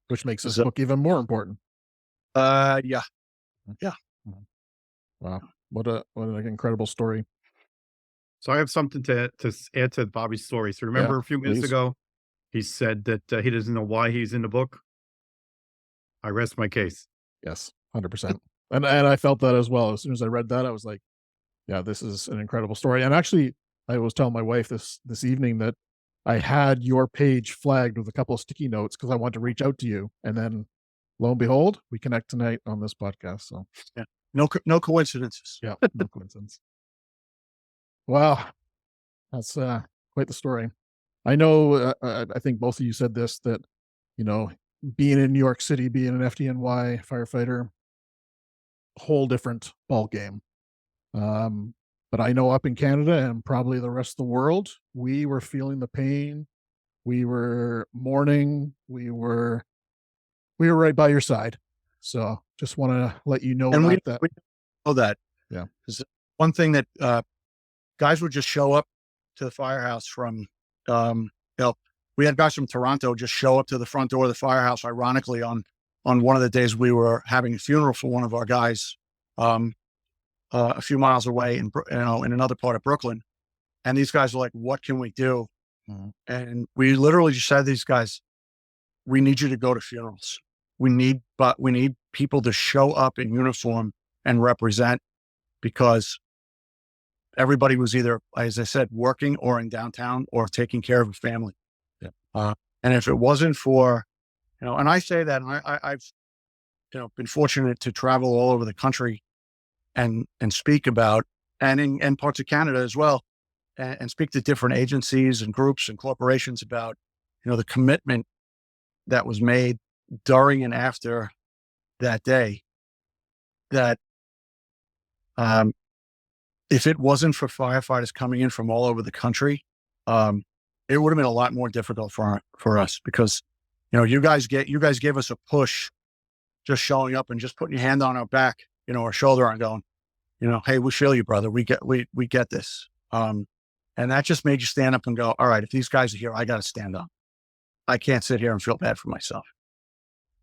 Which makes this book even more important. Yeah. Wow. What an incredible story. So I have something to add to Bobby's story. So remember a few minutes ago, he said that he doesn't know why he's in the book. I rest my case. Yes, 100%. And I felt that as well. As soon as I read that, I was like, yeah, this is an incredible story. And actually, I was telling my wife this evening that I had your page flagged with a couple of sticky notes because I wanted to reach out to you. And then lo and behold, we connect tonight on this podcast. So yeah, no coincidences. Yeah, no coincidence. Wow. That's quite the story. I know, I think both of you said this, that, being in New York City, being an FDNY firefighter, whole different ball game. But I know up in Canada and probably the rest of the world, we were feeling the pain. We were mourning. We were right by your side. So just want to let you know and that. We know that. Yeah. Because one thing that guys would just show up to the firehouse from, we had guys from Toronto just show up to the front door of the firehouse, ironically, on one of the days we were having a funeral for one of our guys, a few miles away in another part of Brooklyn. And these guys were like, what can we do? Mm-hmm. And we literally just said to these guys, we need you to go to funerals. We need people to show up in uniform and represent, because Everybody was either, as I said, working or in downtown or taking care of a family. Yeah. And if it wasn't for, and I say that, and I've, been fortunate to travel all over the country and speak about, and in parts of Canada as well, and speak to different agencies and groups and corporations about, the commitment that was made during and after that day, that if it wasn't for firefighters coming in from all over the country, it would have been a lot more difficult for us, because, you guys gave us a push, just showing up and just putting your hand on our back, our shoulder, and going, hey, we feel you, brother. We get this. And that just made you stand up and go, all right, if these guys are here, I got to stand up. I can't sit here and feel bad for myself.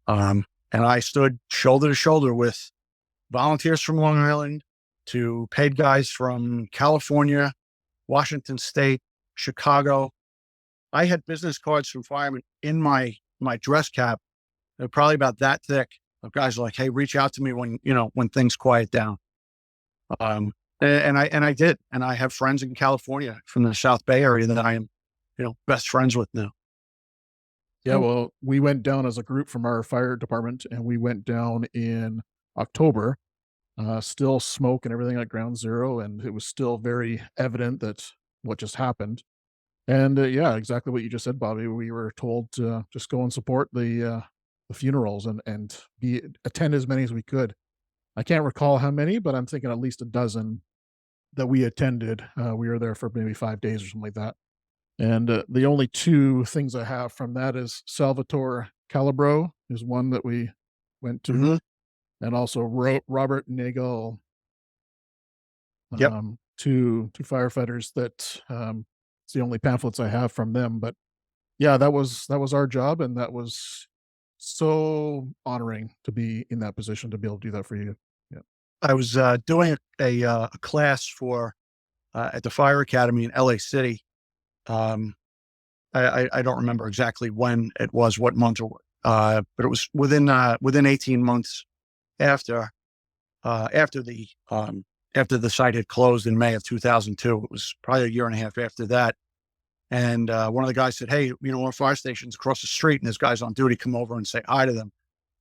And I stood shoulder to shoulder with volunteers from Long Island to paid guys from California, Washington State, Chicago. I had business cards from firemen in my dress cap. They're probably about that thick. The guys are like, hey, reach out to me when things quiet down. And I did. And I have friends in California from the South Bay area that I am, best friends with now. Yeah, well, we went down as a group from our fire department, and we went down in October, still smoke and everything at ground zero. And it was still very evident that what just happened. And yeah, exactly what you just said, Bobby. We were told to just go and support the funerals and attend as many as we could. I can't recall how many, but I'm thinking at least a dozen that we attended. We were there for maybe 5 days or something like that. And the only two things I have from that is Salvatore Calabro is one that we went to, Mhm. and also Robert Nagel. Yep. Two firefighters that it's the only pamphlets I have from them. But yeah, that was our job, and that was so honoring to be in that position to be able to do that for you. Yeah. I was doing a class for at the fire academy in LA City. I don't remember exactly when it was, what month, but it was within 18 months after the site had closed in May of 2002. It was probably a year and a half after that. And one of the guys said, hey, our fire station's across the street, and this guy's on duty, come over and say hi to them.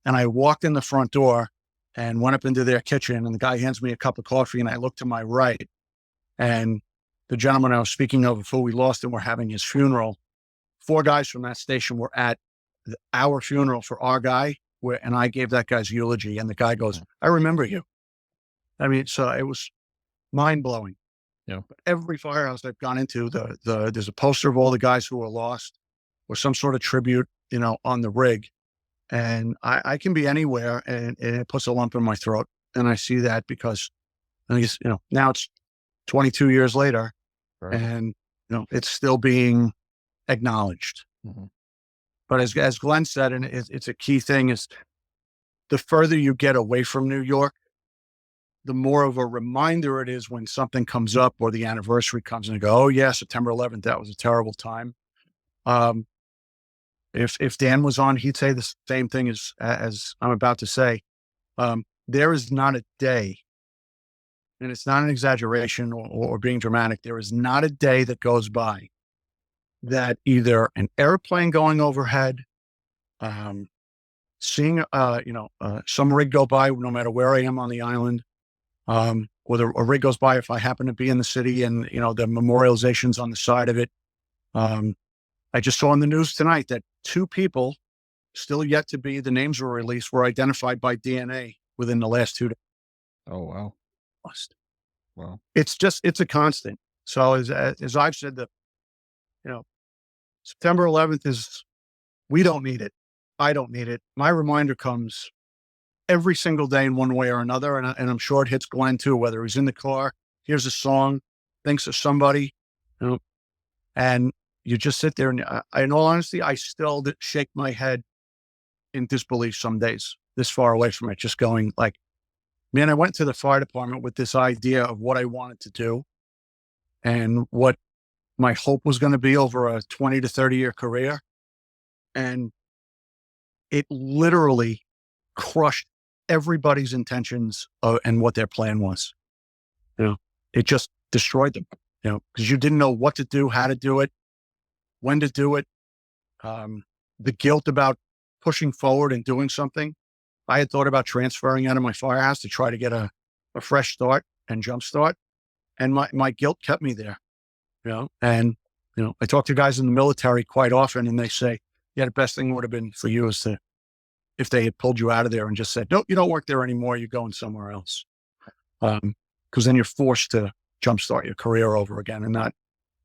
And I walked in the front door and went up into their kitchen, and the guy hands me a cup of coffee, and I look to my right, and the gentleman I was speaking of before we lost him, we're having his funeral. 4 guys from that station were at our funeral for our guy, and I gave that guy's eulogy, and the guy goes, I remember you. I mean, so it was mind-blowing. Yeah. Every firehouse I've gone into, there's a poster of all the guys who were lost, or some sort of tribute, on the rig. And I can be anywhere, and it puts a lump in my throat. And I see that because I guess, now it's 22 years later, Right. and, it's still being acknowledged. Mhm. But as Glenn said, and it's a key thing, is the further you get away from New York, the more of a reminder it is when something comes up or the anniversary comes, and you go, oh yeah, September 11th, that was a terrible time. If Dan was on, he'd say the same thing as I'm about to say. There is not a day, and it's not an exaggeration or being dramatic, there is not a day that goes by that either an airplane going overhead, seeing some rig go by, no matter where I am on the island, or a rig goes by if I happen to be in the city, and the memorializations on the side of it. I just saw on the news tonight that 2 people, still yet to be, the names were released, were identified by DNA within the last 2 days. Oh, wow. Wow. It's a constant. So as I've said, September 11th is, we don't need it. I don't need it. My reminder comes every single day in one way or another. And I'm sure it hits Glenn too, whether he's in the car, hears a song, thinks of somebody, and you just sit there. And in all honesty, I still shake my head in disbelief some days, this far away from it, just going like, man, I went to the fire department with this idea of what I wanted to do and what my hope was going to be over a 20 to 30 year career. And it literally crushed everybody's intentions and what their plan was. It just destroyed them, because you didn't know what to do, how to do it, when to do it. The guilt about pushing forward and doing something. I had thought about transferring out of my firehouse to try to get a fresh start and jump start. And my guilt kept me there, and, I talk to guys in the military quite often, and they say, yeah, the best thing would have been for you is if they had pulled you out of there and just said, no, you don't work there anymore. You're going somewhere else. Because then you're forced to jumpstart your career over again and not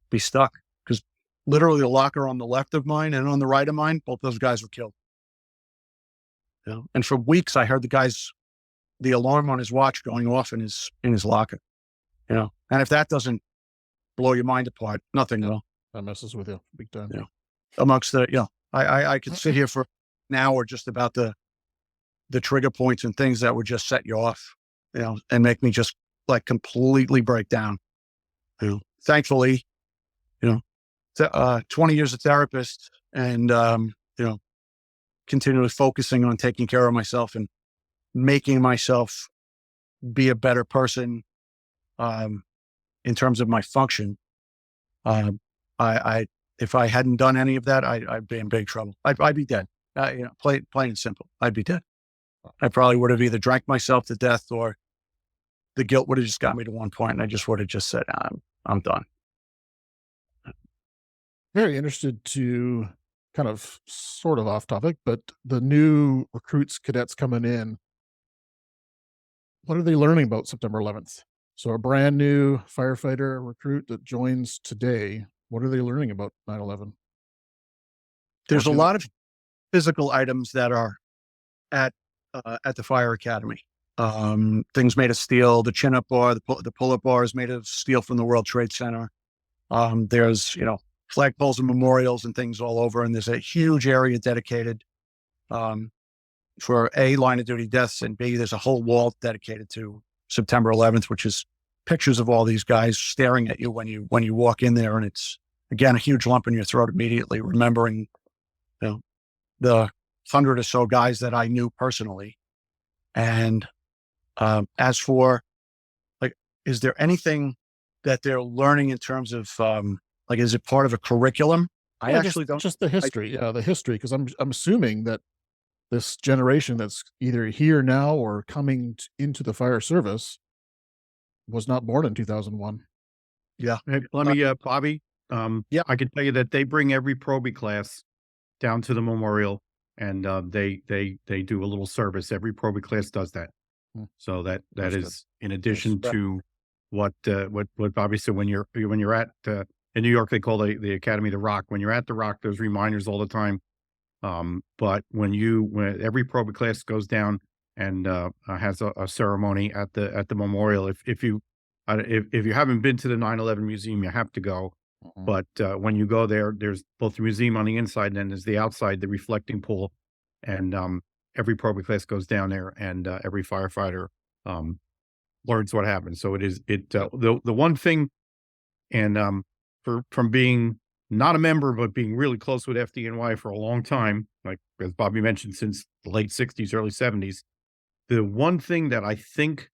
be stuck. Because literally the locker on the left of mine and on the right of mine, both those guys were killed. And for weeks I heard the alarm on his watch going off in his locker. And if that doesn't blow your mind apart, nothing will. That messes with you big time. Amongst I could sit here for an hour just about the trigger points and things that would just set you off, and make me just like completely break down. Thankfully, 20 years a therapist and, continually focusing on taking care of myself and making myself be a better person, in terms of my function. If I hadn't done any of that, I'd be in big trouble. I'd be dead. Plain and simple. I'd be dead. I probably would have either drank myself to death, or the guilt would have just got me to one point, and I just would have just said, I'm done. Very interested to kind of sort of off topic, but the new recruits, cadets coming in, what are they learning about September 11th? So a brand new firefighter recruit that joins today, what are they learning about 9/11? There's a lot of physical items that are at the fire academy. Things made of steel, the chin-up bar, the pull-up bar is made of steel from the World Trade Center. There's, flagpoles and memorials and things all over. And there's a huge area dedicated for A, line of duty deaths, and B, there's a whole wall dedicated to September 11th, which is pictures of all these guys staring at you when you walk in there. And it's, again, a huge lump in your throat immediately, remembering, the 100 or so guys that I knew personally. And as for, is there anything that they're learning in terms of, is it part of a curriculum? I actually don't. Just the history. The history, because I'm assuming that this generation that's either here now or coming into the fire service was not born in 2001. Yeah. Hey, let me, Bobby. Yeah. I can tell you that they bring every probie class down to the memorial, and they do a little service. Every probie class does that. So that That's is in addition That's to what Bobby said. When you're at in New York, they call the academy the Rock. When you're at the Rock, there's reminders all the time. But when every probie class goes down and has a ceremony at the memorial, if you haven't been to the 9/11 museum, you have to go. But when you go there, there's both the museum on the inside and then there's the outside, the reflecting pool, and every probie class goes down there, and every firefighter learns what happened. So the one thing, and from being not a member but being really close with FDNY for a long time, like as Bobby mentioned, since the late 60s, early 70s, the one thing that I think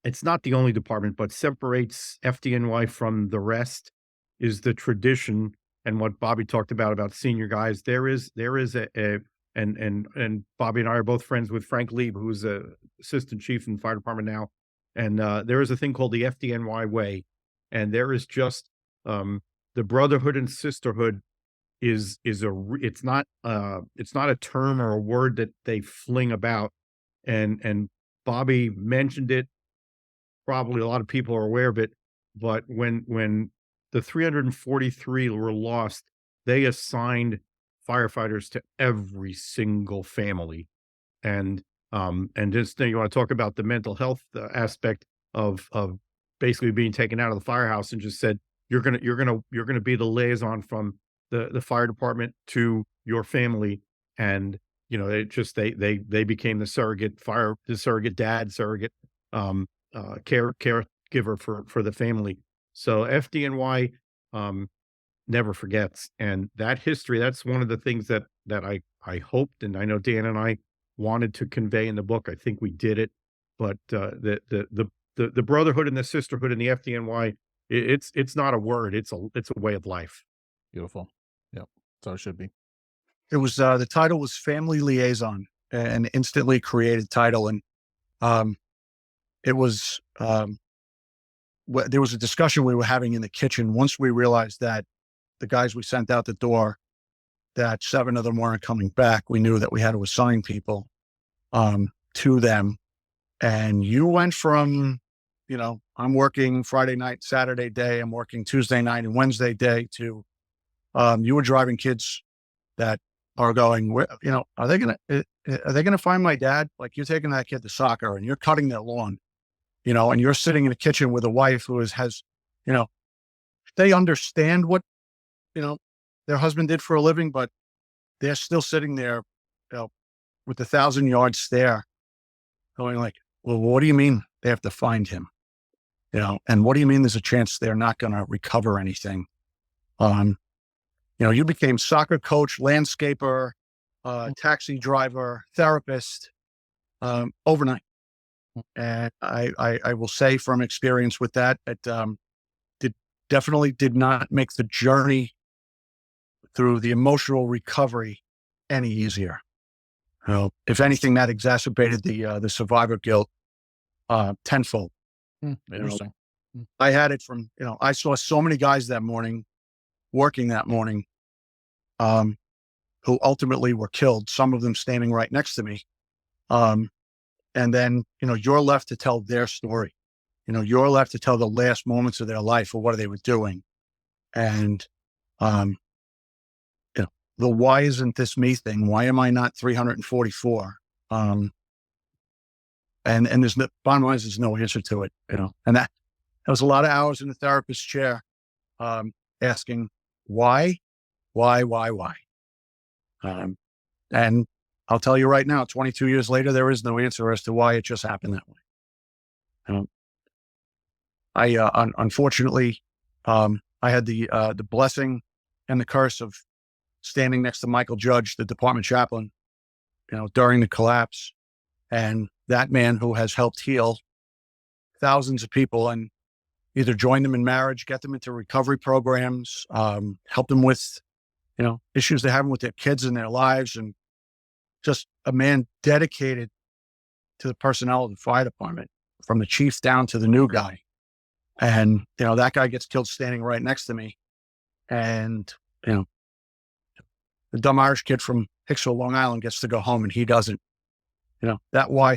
it's not the only department, but separates FDNY from the rest is the tradition, and what Bobby talked about senior guys. There is and Bobby and I are both friends with Frank Lieb, who's a assistant chief in the fire department now. And there is a thing called the FDNY way. And there is just the brotherhood and sisterhood it's not a term or a word that they fling about. And Bobby mentioned it. Probably a lot of people are aware of it, but when the 343 were lost, they assigned firefighters to every single family. And just you want to talk about the mental health aspect of basically being taken out of the firehouse, and just said, you're gonna be the liaison from the fire department to your family. And they became the surrogate dad, surrogate caregiver for the family. So FDNY never forgets, and that history, that's one of the things that I hoped, and I know Dan and I wanted to convey in the book. I think we did it, but the the brotherhood and the sisterhood in the FDNY, it's not a word, it's a way of life. Beautiful. Yep. That's how it should be. It was, the title was Family Liaison, an instantly created title. And um, it was, there was a discussion we were having in the kitchen once we realized that the guys we sent out the door, that 7 of them weren't coming back. We knew that we had to assign people to them. And you went from, I'm working Friday night, Saturday day, I'm working Tuesday night and Wednesday day, to you were driving kids that are going, are they going to find my dad? Like, you're taking that kid to soccer and you're cutting their lawn, and you're sitting in the kitchen with a wife who has, they understand what, their husband did for a living, but they're still sitting there, with the 1,000-yard stare, going like, well, what do you mean they have to find him? And what do you mean there's a chance they're not going to recover anything? You became soccer coach, landscaper, taxi driver, therapist, overnight. And I will say from experience with that, it definitely did not make the journey through the emotional recovery any easier. If anything, that exacerbated the survivor guilt tenfold. Interesting. I had it from, I saw so many guys that morning, working that morning, who ultimately were killed, some of them standing right next to me. And then, you're left to tell their story. You're left to tell the last moments of their life or what they were doing. And, the why isn't this me thing? Why am I not 344? And there's bottom line is there's no answer to it, and that was a lot of hours in the therapist's chair, asking why. And I'll tell you right now, 22 years later, there is no answer as to why it just happened that way. Unfortunately, I had the blessing and the curse of standing next to Michael Judge, the department chaplain, during the collapse. And that man who has helped heal thousands of people and either join them in marriage, get them into recovery programs, help them with, issues they're having with their kids and their lives. And just a man dedicated to the personnel of the fire department, from the chief down to the new guy. And, that guy gets killed standing right next to me. And, the dumb Irish kid from Hicksville, Long Island gets to go home and he doesn't. That why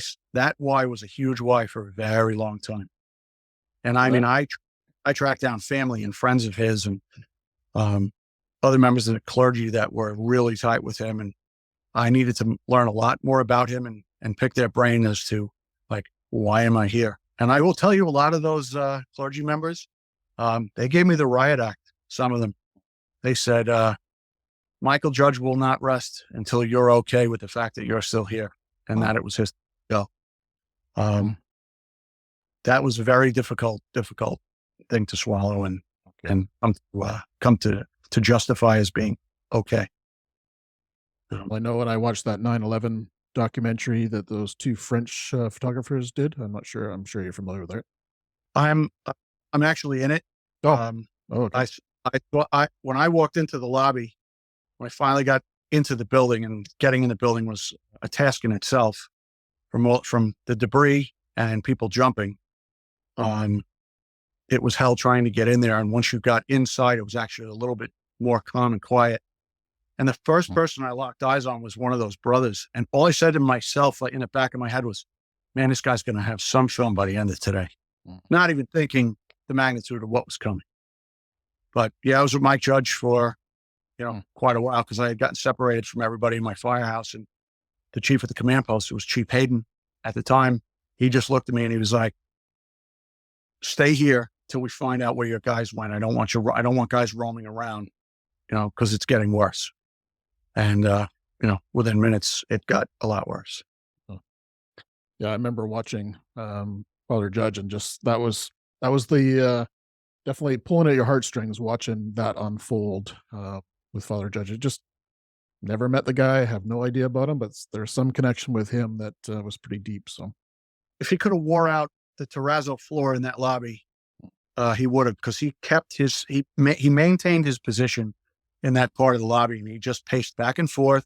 was a huge why for a very long time. And I mean, I tracked down family and friends of his and other members of the clergy that were really tight with him. And I needed to learn a lot more about him and pick their brain as to, like, why am I here? And I will tell you, a lot of those clergy members, they gave me the riot act. Some of them, they said, Michael Judge will not rest until you're okay with the fact that you're still here, and that it was his go. That was a very difficult thing to swallow and come to justify as being okay. I know when I watched that 9/11 documentary that those 2 French photographers did. I'm sure you're familiar with that. I'm actually in it. Okay. When I walked into the lobby, when I finally got into the building, and getting in the building was a task in itself, from the debris and people jumping. It was hell trying to get in there. And once you got inside, it was actually a little bit more calm and quiet. And the first person I locked eyes on was one of those brothers. And all I said to myself in the back of my head was, man, this guy's going to have some film by the end of today. Not even thinking the magnitude of what was coming. But yeah, I was with Mike Judge for, quite a while, because I had gotten separated from everybody in my firehouse. And the chief at the command post, who was Chief Hayden at the time, he just looked at me and he was like, stay here till we find out where your guys went. I don't want guys roaming around, because it's getting worse. And, within minutes, it got a lot worse. Yeah, I remember watching Father Judge, and just that was the definitely pulling at your heartstrings watching that unfold with Father Judge. I just never met the guy, have no idea about him, but there's some connection with him that was pretty deep. So if he could have wore out the terrazzo floor in that lobby, he would have, because he kept he maintained his position in that part of the lobby, and he just paced back and forth.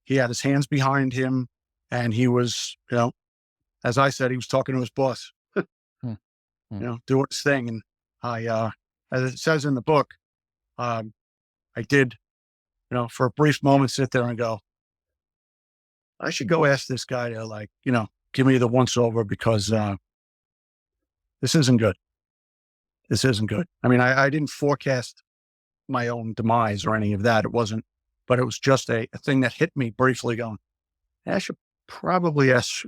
He had his hands behind him, and he was, as I said, he was talking to his boss, Hmm. doing his thing. And I, as it says in the book, I did, for a brief moment, sit there and go, I should go ask this guy to, give me the once over, because this isn't good. This isn't good. I mean, I didn't forecast my own demise or any of that. It wasn't, but it was just a thing that hit me briefly going, I should probably ask,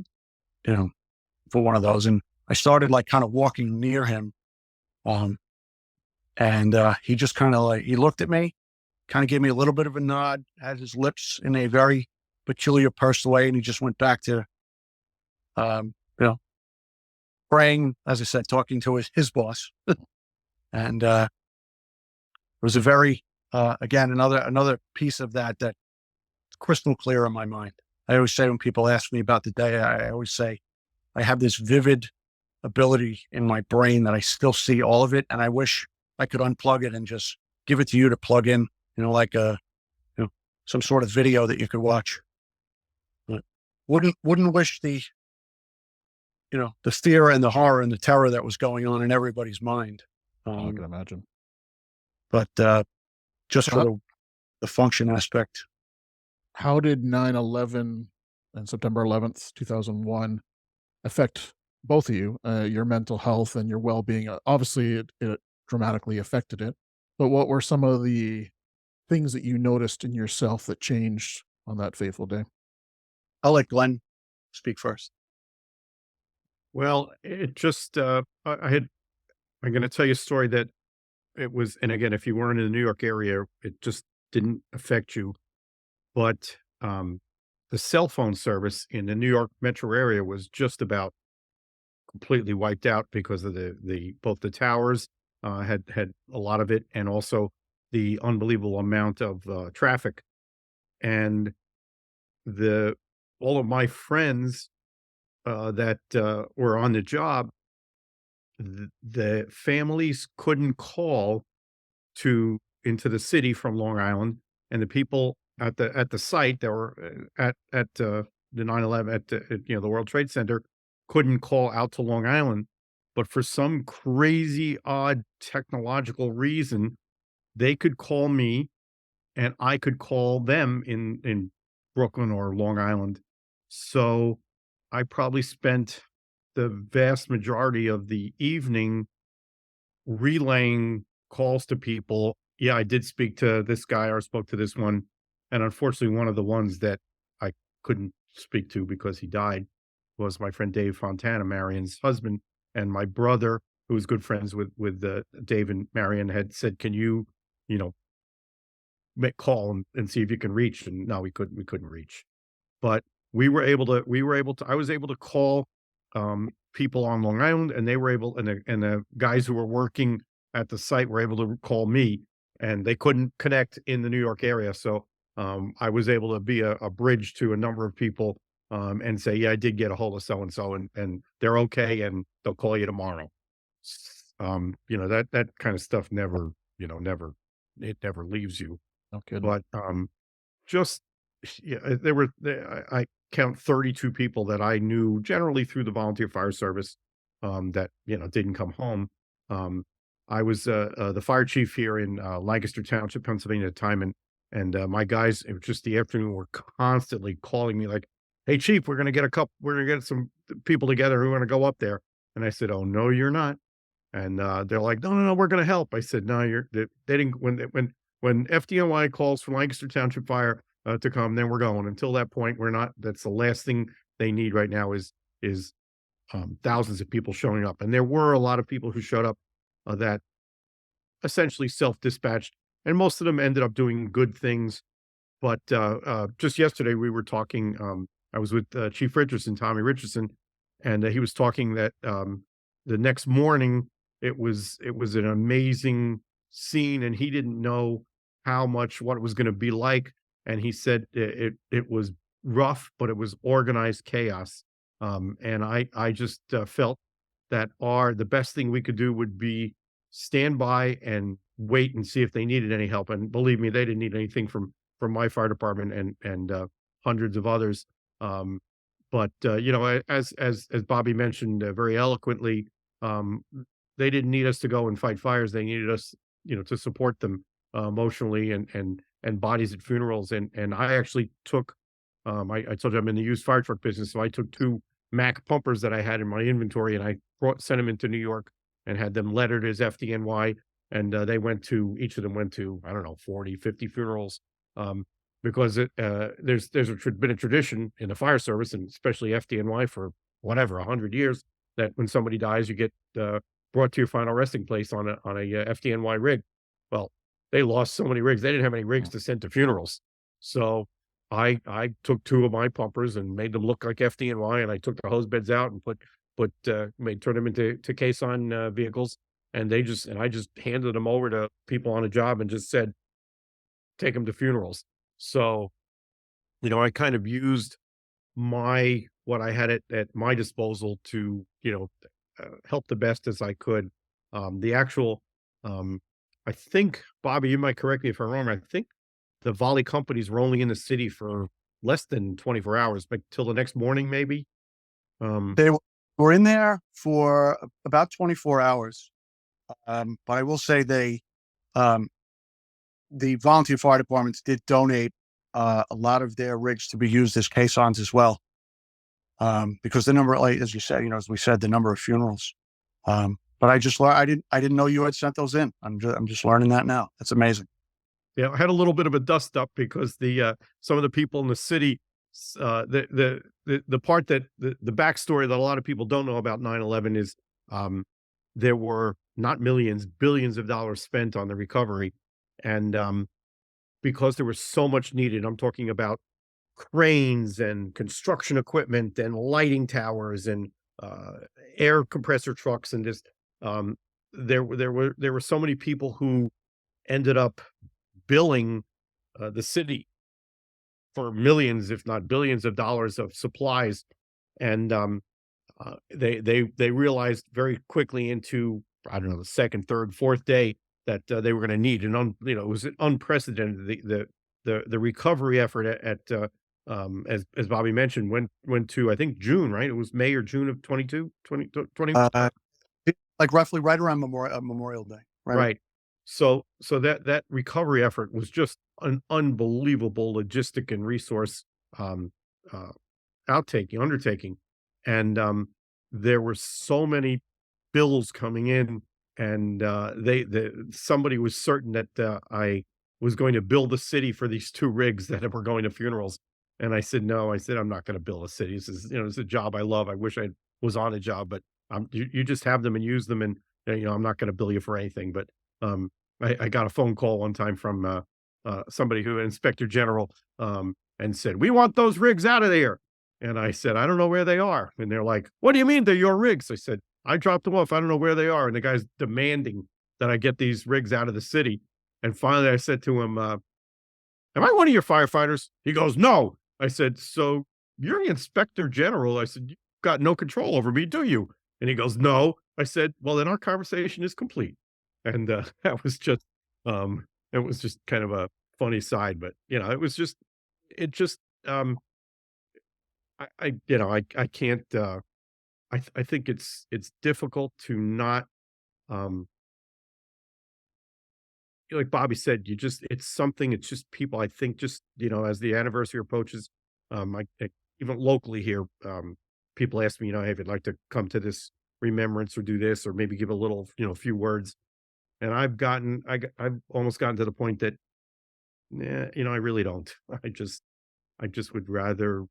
for one of those. And I started kind of walking near him. And he just kind of he looked at me, kind of gave me a little bit of a nod, had his lips in a very peculiar pursed way. And he just went back to, praying, as I said, talking to his boss. And it was a very, again, another piece of that's crystal clear in my mind. I always say, when people ask me about the day, I always say, I have this vivid ability in my brain that I still see all of it. And I wish I could unplug it and just give it to you to plug in, like some sort of video that you could watch. But wouldn't wish the fear and the horror and the terror that was going on in everybody's mind. I can imagine. But just for the function aspect. How did 9/11 and September 11th, 2001 affect both of you, your mental health and your well-being? Obviously, it dramatically affected it. But what were some of the things that you noticed in yourself that changed on that fateful day? I'll let Glenn speak first. Well, it just, I'm going to tell you a story that it was, and again, if you weren't in the New York area, it just didn't affect you. But the cell phone service in the New York metro area was just about completely wiped out because of both the towers had a lot of it, and also the unbelievable amount of traffic. And all of my friends that were on the job, the families couldn't call into the city from Long Island, and the people at the site that were at the 9/11 at the World Trade Center couldn't call out to Long Island. But for some crazy odd technological reason, they could call me and I could call them in Brooklyn or Long Island. So I probably spent the vast majority of the evening relaying calls to people. Yeah, I did speak to this guy or spoke to this one. And unfortunately, one of the ones that I couldn't speak to because he died was my friend Dave Fontana, Marion's husband. And my brother, who was good friends with Dave and Marion, had said, can you, call and see if you can reach? And no, we couldn't reach. But we were able to, I was able to call people on Long Island, and they were able, and the guys who were working at the site were able to call me, and they couldn't connect in the New York area. So I was able to be a bridge to a number of people and say, yeah, I did get a hold of so-and-so, and they're okay, and they'll call you tomorrow. That kind of stuff never leaves you. No kidding. But just, yeah, I count 32 people that I knew generally through the volunteer fire service that didn't come home. I was the fire chief here in Lancaster Township, Pennsylvania at the time, and my guys, it was just the afternoon, were constantly calling me like, "Hey, chief, we're gonna get some people together who are gonna go up there." And I said, "Oh no, you're not." And they're like, "No, we're gonna help." I said, "No, they didn't." When FDNY calls for Lancaster Township Fire to come, then we're going. Until that point, we're not. That's the last thing they need right now is thousands of people showing up. And there were a lot of people who showed up that essentially self-dispatched, and most of them ended up doing good things. But just yesterday, we were talking. I was with Chief Richardson, Tommy Richardson, and he was talking that the next morning it was an amazing scene, and he didn't know what it was going to be like. And he said it was rough, but it was organized chaos. And I just felt that are the best thing we could do would be stand by and wait and see if they needed any help. And believe me, they didn't need anything from my fire department and hundreds of others. Um, but you know, as Bobby mentioned very eloquently, um, they didn't need us to go and fight fires. They needed us, you know, to support them emotionally and bodies at funerals. And I actually took, I told you I'm in the used fire truck business, so I took two Mac pumpers that I had in my inventory and I sent them into New York and had them lettered as FDNY. And they went to, each of them went to, I don't know, 40, 50 funerals. Um, because been a tradition in the fire service and especially FDNY for whatever 100 years that when somebody dies, you get brought to your final resting place on a FDNY rig. Well, they lost so many rigs; they didn't have any rigs to send to funerals. So I took two of my pumpers and made them look like FDNY, and I took the hose beds out and turned them into caisson vehicles, and I just handed them over to people on a job and just said, take them to funerals. So, you know, I kind of used what I had at my disposal to, you know, help the best as I could. The actual, um, I think, Bobby, you might correct me if I'm wrong. I think the volley companies were only in the city for less than 24 hours, but till the next morning, maybe. They were in there for about 24 hours. But I will say um, the volunteer fire departments did donate a lot of their rigs to be used as caissons as well. Because the number, like, as you said, you know, as we said, the number of funerals. But I just learned, I didn't know you had sent those in. I'm just learning that now. That's amazing. Yeah, I had a little bit of a dust up because some of the people in the city, the part that the backstory that a lot of people don't know about 9/11 is there were not millions, billions of dollars spent on the recovery, and because there was so much needed. I'm talking about cranes and construction equipment and lighting towers and air compressor trucks and just there were so many people who ended up billing the city for millions, if not billions of dollars of supplies. And they realized very quickly into, I don't know, the second, third, fourth day that they were going to need you know, it was unprecedented. The recovery effort as Bobby mentioned, went to, I think, June, right? It was May or June of 20. Like roughly right around Memorial Day. Right. So that recovery effort was just an unbelievable logistic and resource um, uh, undertaking, and there were so many bills coming in, and somebody was certain that I was going to bill the city for these two rigs that were going to funerals, and I said no. I said I'm not going to bill the city. This is, you know, it's a job I love. I wish I was on a job, but you just have them and use them, and you know, I'm not going to bill you for anything. But um, I got a phone call one time from somebody who inspector general and said, we want those rigs out of there. And I said, I don't know where they are. And they're like, what do you mean they're your rigs? I said, I dropped them off. I don't know where they are. And the guy's demanding that I get these rigs out of the city. And finally I said to him, am I one of your firefighters? He goes, no. I said, so you're the inspector general. I said, you've got no control over me, do you? And he goes, no. I said, well, then our conversation is complete. And that was just, it was just kind of a funny side, but you know, it just, you know, I can't, I think it's difficult to not, um, like Bobby said, it's something, it's just people, I think just, you know, as the anniversary approaches, even locally here, people ask me, you know, hey, if you'd like to come to this remembrance or do this, or maybe give a little, you know, a few words. And I've almost gotten to the point that, you know, I really don't. I just would rather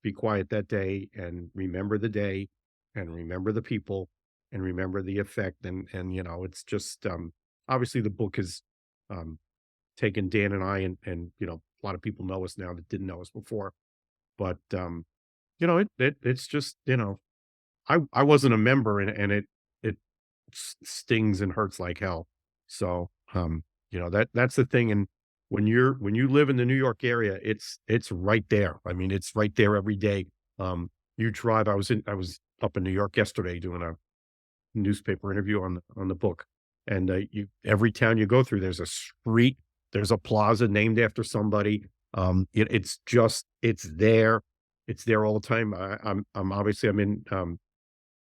be quiet that day and remember the day and remember the people and remember the effect. And, you know, it's just, obviously the book has, taken Dan and I and, you know, a lot of people know us now that didn't know us before, but, you know, it's just, you know, I wasn't a member and it stings and hurts like hell. So, you know, that's the thing. And when you live in the New York area, it's right there. I mean, it's right there every day. You drive. I was up in New York yesterday doing newspaper interview on the book. And every town you go through, there's a street, there's a plaza named after somebody. It's there. It's there all the time. I'm obviously I'm in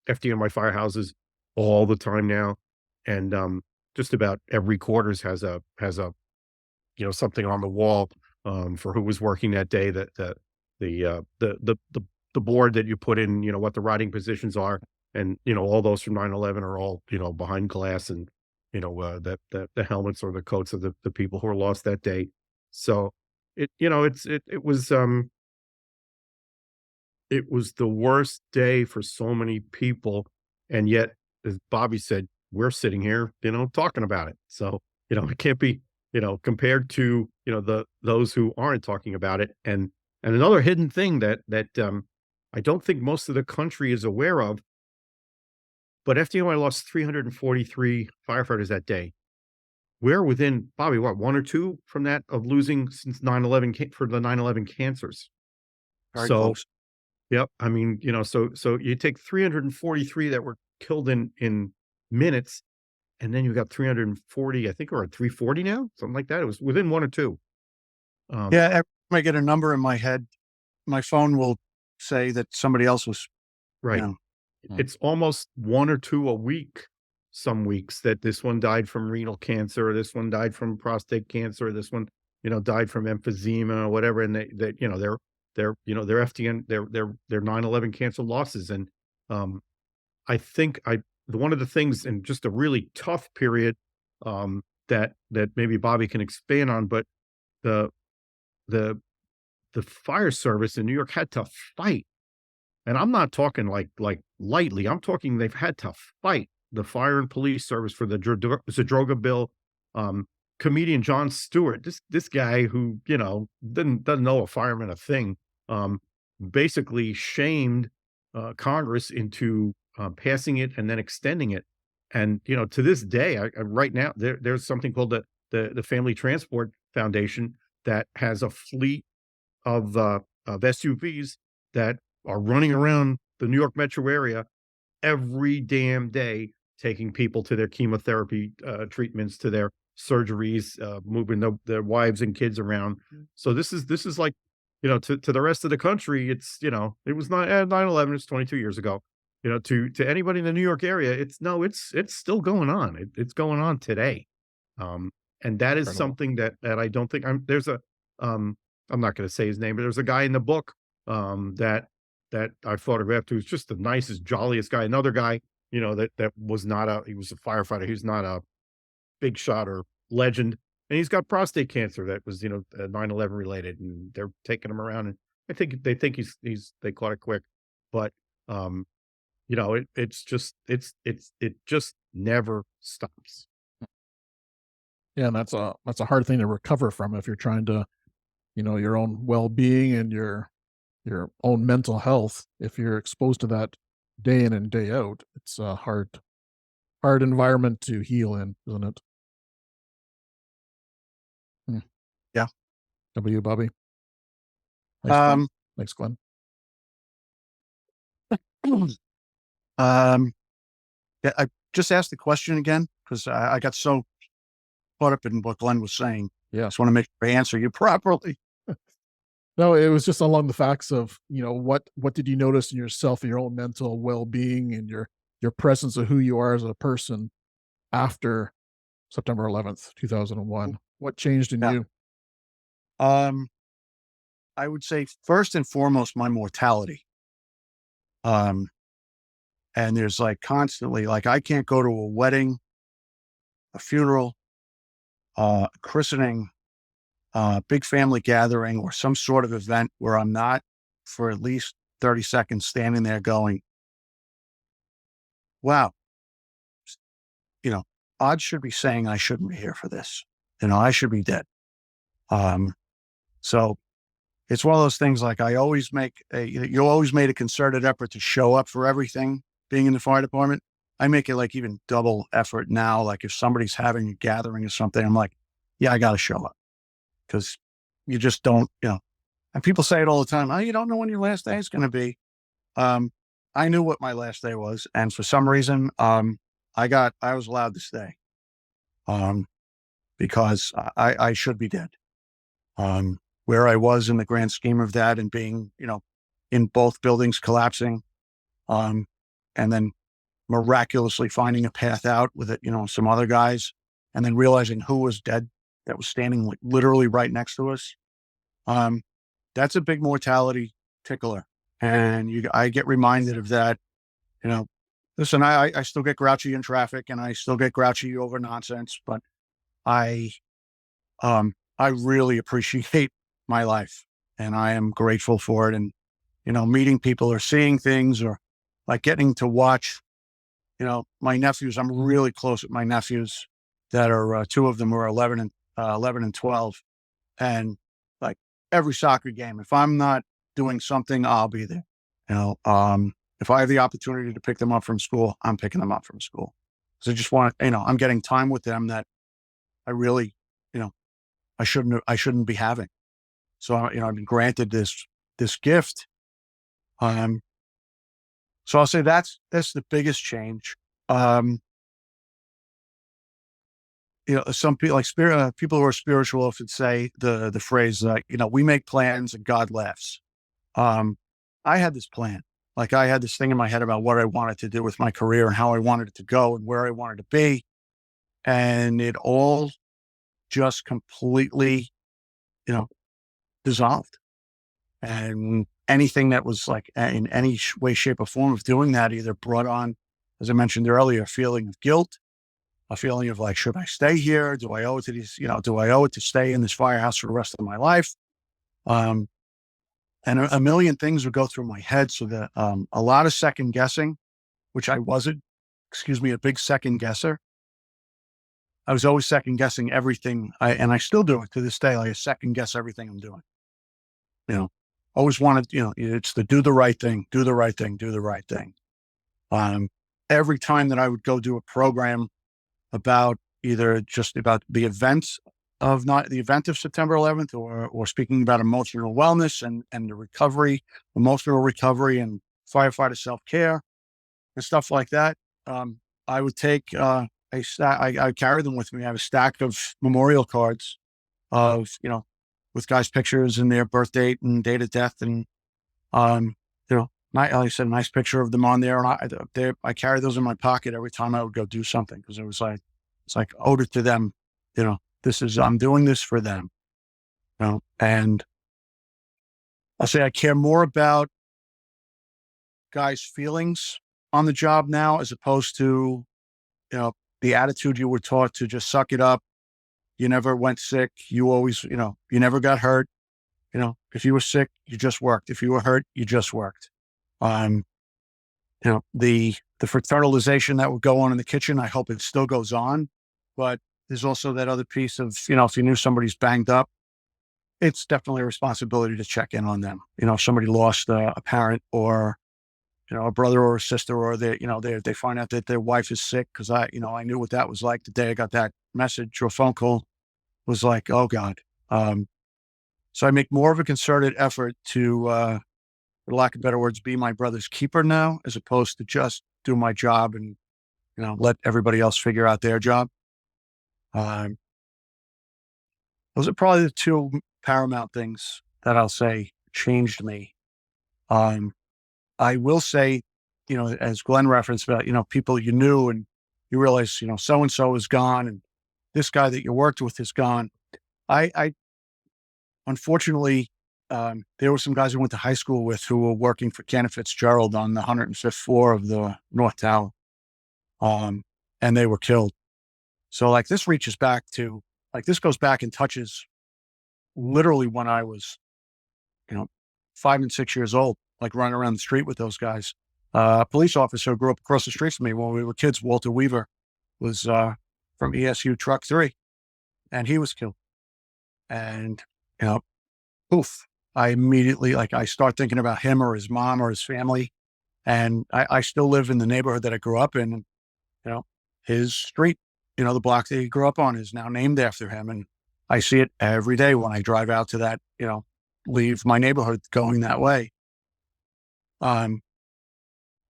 FDNY firehouses all the time now, and just about every quarters has a something on the wall for who was working that day. That the board that you put in, what the riding positions are, and all those from 9/11 are all behind glass, and that the helmets or the coats of the people who were lost that day. So it was the worst day for so many people, and yet, as Bobby said, we're sitting here, talking about it. So, it can't be, compared to, those who aren't talking about it. And another hidden thing that I don't think most of the country is aware of, but FDNY lost 343 firefighters that day. We're within, Bobby, what, one or two from that of losing since 9/11 for the 9/11 cancers. Very So, close. yep. I mean, so you take 343 that were killed in minutes, and then you got 340, I think we're at 340 now, something like that. It was within one or two. Yeah, every time I get a number in my head, my phone will say that somebody else was, Right. It's almost one or two a week. Some weeks that this one died from renal cancer, or this one died from prostate cancer, or this one, died from emphysema or whatever. And they're their FDN, their 9/11 cancer losses. And I think one of the things, in just a really tough period, that maybe Bobby can expand on, but the the fire service in New York had to fight. And I'm not talking like lightly. I'm talking they've had to fight the fire and police service for the Zadroga bill. Comedian Jon Stewart, this guy who doesn't know a fireman a thing, basically shamed Congress into passing it and then extending it. And to this day, right now there's something called the Family Transport Foundation that has a fleet of SUVs that are running around the New York metro area every damn day, taking people to their chemotherapy treatments, to their surgeries, moving their wives and kids around. So this is like, to the rest of the country, it's, it was not 9/11, it's 22 years ago. To anybody in the New York area, it's still going on. It's going on today. And that is Incredible. something that I don't think I'm not going to say his name, but there's a guy in the book that I photographed who's just the nicest, jolliest guy. Another guy, that was he was a firefighter. He's not a big shot or legend. And he's got prostate cancer that was, 9/11 related, and they're taking him around. And I think they think they caught it quick. But, it just never stops. Yeah, and that's a hard thing to recover from if you're trying to, your own well-being and your own mental health. If you're exposed to that day in and day out, it's a hard environment to heal in, isn't it? Yeah. W, Bobby. Thanks, Thanks, Glenn. Yeah, I just asked the question again because I got so caught up in what Glenn was saying. Yeah. Just want to make sure I answer you properly. No, it was just along the facts of, what did you notice in yourself, your own mental well-being, and your presence of who you are as a person after September 11th, 2001. What changed in you? I would say first and foremost, my mortality. And there's constantly, I can't go to a wedding, a funeral, a christening, big family gathering, or some sort of event where I'm not for at least 30 seconds standing there going, wow, odds should be saying I shouldn't be here for this. I should be dead. So it's one of those things, you always made a concerted effort to show up for everything being in the fire department. I make it even double effort now. If somebody's having a gathering or something, I'm like, yeah, I got to show up, because you just don't, and people say it all the time. Oh, you don't know when your last day is going to be. I knew what my last day was. And for some reason, I was allowed to stay, because I should be dead. Where I was in the grand scheme of that, and being, in both buildings collapsing, and then miraculously finding a path out with it, some other guys, and then realizing who was dead that was standing like literally right next to us. That's a big mortality tickler. And I get reminded of that, listen, I still get grouchy in traffic, and I still get grouchy over nonsense, but I really appreciate my life, and I am grateful for it. And, meeting people or seeing things, or like getting to watch, my nephews. I'm really close with my nephews that are, two of them are 11 and 12. And like every soccer game, if I'm not doing something, I'll be there. If I have the opportunity to pick them up from school, I'm picking them up from school. So I just want to, I'm getting time with them that I really, I shouldn't be having. So, I've been granted this gift. So I'll say that's the biggest change. Some people people who are spiritual often say the phrase, we make plans and God laughs. I had this plan. Like, I had this thing in my head about what I wanted to do with my career and how I wanted it to go and where I wanted to be. And it all just completely, dissolved. And anything that was like in any way, shape, or form of doing that either brought on, as I mentioned earlier, a feeling of guilt, a feeling of like, should I stay here? Do I owe it to these, do I owe it to stay in this firehouse for the rest of my life? And a million things would go through my head. So that, a lot of second guessing, which I wasn't, a big second guesser. I was always second guessing everything. And I still do it to this day. I second guess everything I'm doing. Always wanted, it's the do the right thing, do the right thing, do the right thing. Every time that I would go do a program about either just about the event of September 11th, or speaking about emotional wellness and the recovery, emotional recovery and firefighter self-care and stuff like that. I would take, I carry them with me. I have a stack of memorial cards of, with guys' pictures and their birth date and date of death. And, like I said, a nice picture of them on there. And I carry those in my pocket every time I would go do something. Cause it's like owed it to them. I'm doing this for them. And I'll say I care more about guys' feelings on the job now, as opposed to, the attitude you were taught to just suck it up. You never went sick. You always, you never got hurt. If you were sick, you just worked. If you were hurt, you just worked. The fraternalization that would go on in the kitchen, I hope it still goes on. But there's also that other piece of, if you knew somebody's banged up, it's definitely a responsibility to check in on them. If somebody lost a parent, or, a brother or a sister, or they find out that their wife is sick. Cause I knew what that was like the day I got that message or phone call. Was like, oh God. So I make more of a concerted effort to, for lack of better words, be my brother's keeper now, as opposed to just do my job and, let everybody else figure out their job. Those are probably the two paramount things that I'll say changed me. I will say, as Glenn referenced about, people you knew and you realize, so-and-so is gone and this guy that you worked with is gone. I unfortunately, there were some guys I went to high school with who were working for Ken Fitzgerald on the 105th floor of the North Tower. And they were killed. So like this reaches back to, this goes back and touches literally when I was, 5 and 6 years old, like running around the street with those guys. A police officer who grew up across the street from me when we were kids, Walter Weaver, was from ESU Truck 3, and he was killed. And, poof, I immediately, I start thinking about him or his mom or his family. And I still live in the neighborhood that I grew up in. His street, the block that he grew up on is now named after him. And I see it every day when I drive out to that, leave my neighborhood going that way.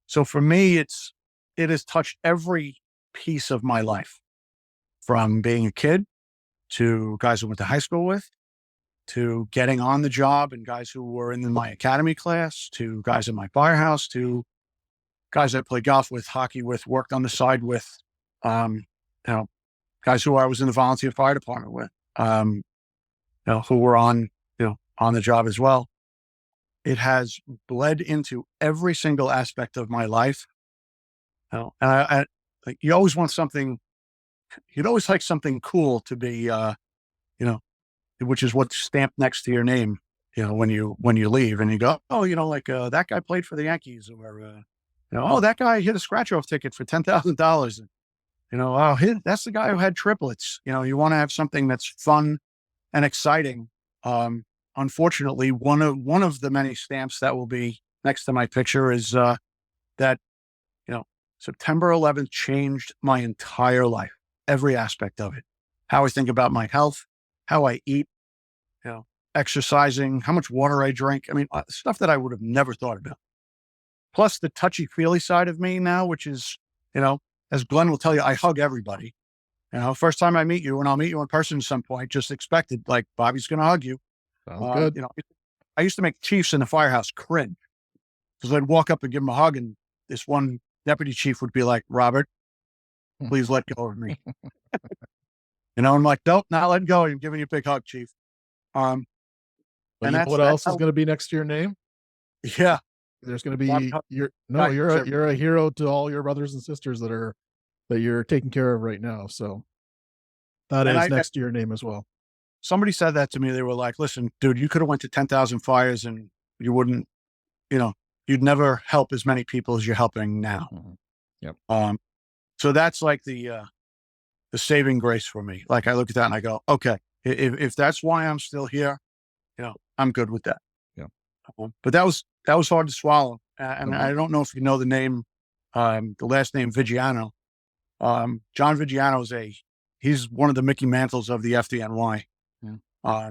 So for me, it has touched every piece of my life, from being a kid to guys I went to high school with, to getting on the job and guys who were in my academy class, to guys in my firehouse, to guys I played golf with, hockey with, worked on the side with, you know, guys who I was in the volunteer fire department with, who were on the job as well. It has bled into every single aspect of my life. And I like, you always want something, you'd always like something cool to be, which is what's stamped next to your name, when you leave and you go, oh, that guy played for the Yankees, or, oh, that guy hit a scratch off ticket for $10,000. That's the guy who had triplets. You want to have something that's fun and exciting. Unfortunately, one of the many stamps that will be next to my picture is that September 11th changed my entire life, every aspect of it. How I think about my health, how I eat, exercising, how much water I drink. I mean, stuff that I would have never thought about. Plus the touchy-feely side of me now, which is, as Glenn will tell you, I hug everybody. First time I meet you, and I'll meet you in person at some point, just expect it, like Bobby's going to hug you. Sounds good. I used to make chiefs in the firehouse cringe, because I'd walk up and give him a hug, and this one deputy chief would be like, Robert, please let go of me. I'm like, nope, not letting go. I'm giving you a big hug, chief. But you know what else is going to be next to your name? Yeah. There's going to be, you're a hero to all your brothers and sisters that you're taking care of right now. So that is next to your name as well. Somebody said that to me. They were like, listen, dude, you could have went to 10,000 fires and you wouldn't, you'd never help as many people as you're helping now. Mm-hmm. Yep. So that's like the saving grace for me. Like I look at that and I go, okay, if that's why I'm still here, I'm good with that. Yeah. But that was hard to swallow. And I don't know if you know the name, the last name Vigiano. John Vigiano he's one of the Mickey Mantles of the FDNY. Yeah.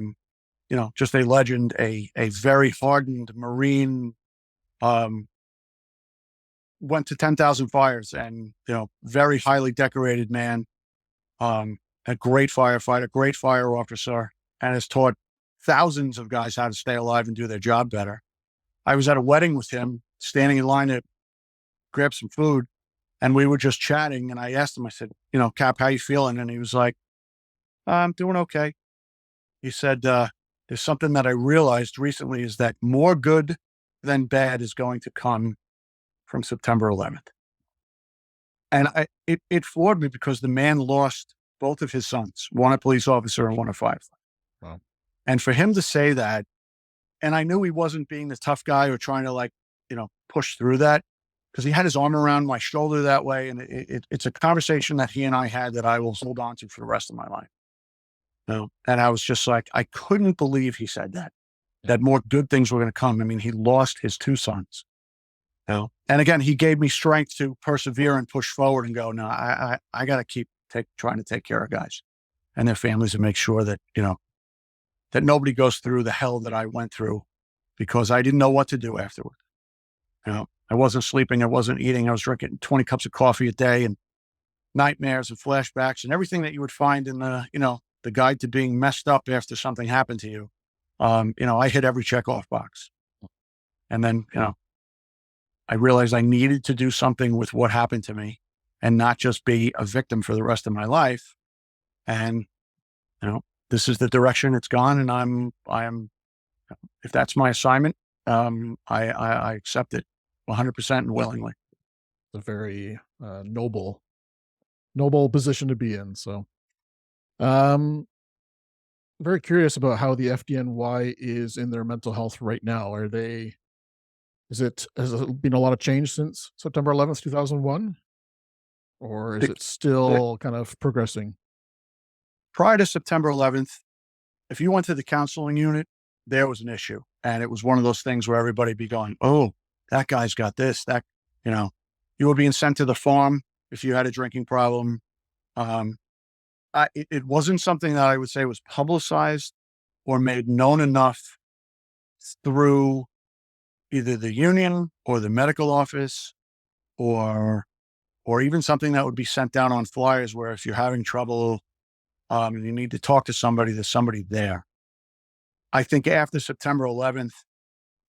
Just a legend, a very hardened Marine, went to 10,000 fires and, very highly decorated man, a great firefighter, great fire officer, and has taught thousands of guys how to stay alive and do their job better. I was at a wedding with him, standing in line to grab some food, and we were just chatting. And I asked him, I said, Cap, how you feeling? And he was like, I'm doing okay. He said, there's something that I realized recently, is that more good than bad is going to come from September 11th. And it floored me, because the man lost both of his sons, one a police officer and one a firefighter. Wow. And for him to say that, and I knew he wasn't being the tough guy or trying to push through that, because he had his arm around my shoulder that way. And it's a conversation that he and I had that I will hold on to for the rest of my life. And I was just like, I couldn't believe he said that more good things were going to come. I mean, he lost his two sons. And again, he gave me strength to persevere and push forward and go, no, I got to keep trying to take care of guys and their families, and make sure that, that nobody goes through the hell that I went through, because I didn't know what to do afterward. I wasn't sleeping. I wasn't eating. I was drinking 20 cups of coffee a day, and nightmares and flashbacks and everything that you would find in the guide to being messed up after something happened to you. I hit every checkoff box. And then, I realized I needed to do something with what happened to me, and not just be a victim for the rest of my life. And, this is the direction it's gone. And I am, if that's my assignment, I accept it 100% and willingly. It's a very noble position to be in. So, very curious about how the FDNY is in their mental health right now. Has it been a lot of change since September 11th, 2001? Or is it still kind of progressing? Prior to September 11th, if you went to the counseling unit, there was an issue. And it was one of those things where everybody be going, oh, that guy's got this, you were being sent to the farm if you had a drinking problem. It wasn't something that I would say was publicized or made known enough through either the union or the medical office or even something that would be sent down on flyers where if you're having trouble and you need to talk to somebody, there's somebody there. I think after September 11th,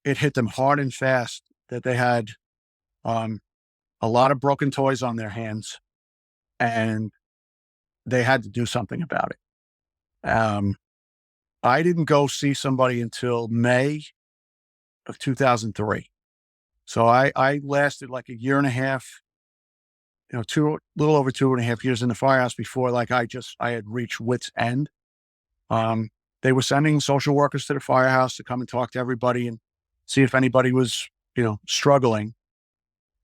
it hit them hard and fast that they had a lot of broken toys on their hands, and they had to do something about it. I didn't go see somebody until May of 2003. So I lasted like a year and a half, little over 2.5 years in the firehouse before I had reached wit's end. They were sending social workers to the firehouse to come and talk to everybody and see if anybody was, struggling.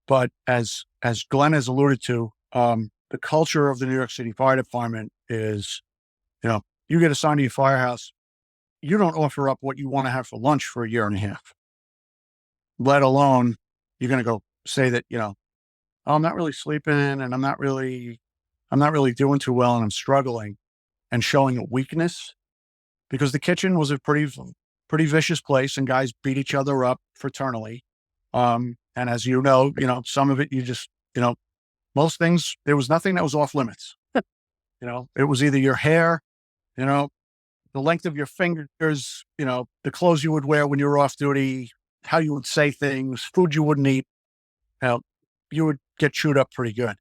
But as Glenn has alluded to, the culture of the New York City Fire Department is, you get assigned to your firehouse, you don't offer up what you want to have for lunch for a year and a half, let alone you're going to go say that, oh, I'm not really sleeping and I'm not really doing too well and I'm struggling, and showing a weakness, because the kitchen was a pretty vicious place and guys beat each other up fraternally. And as some of it, you just, most things, there was nothing that was off limits. It was either your hair, the length of your fingers, the clothes you would wear when you were off duty, how you would say things, food you wouldn't eat. You would get chewed up pretty good.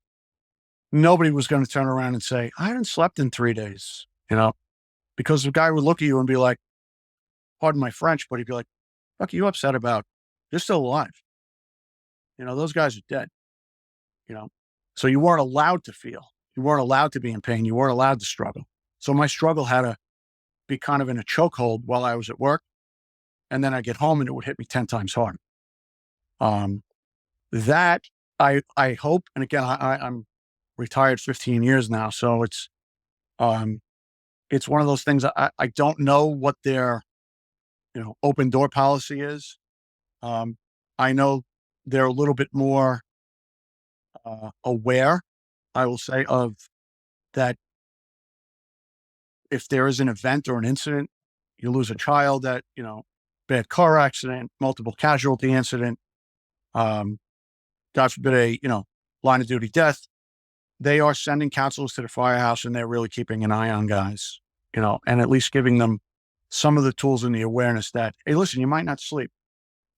Nobody was going to turn around and say, I haven't slept in 3 days, because the guy would look at you and be like, pardon my French, but he'd be like, fuck, are you upset about? You're still alive. Those guys are dead, so you weren't allowed to feel, you weren't allowed to be in pain. You weren't allowed to struggle. So my struggle had to be kind of in a chokehold while I was at work. And then I get home and it would hit me 10 times harder. That I hope, and again, I'm retired 15 years now. So it's one of those things. I don't know what their, open door policy is. I know they're a little bit more aware, I will say, of that. If there is an event or an incident, you lose a child that, bad car accident, multiple casualty incident, God forbid line of duty death, they are sending counselors to the firehouse and they're really keeping an eye on guys, and at least giving them some of the tools and the awareness that, hey, listen, you might not sleep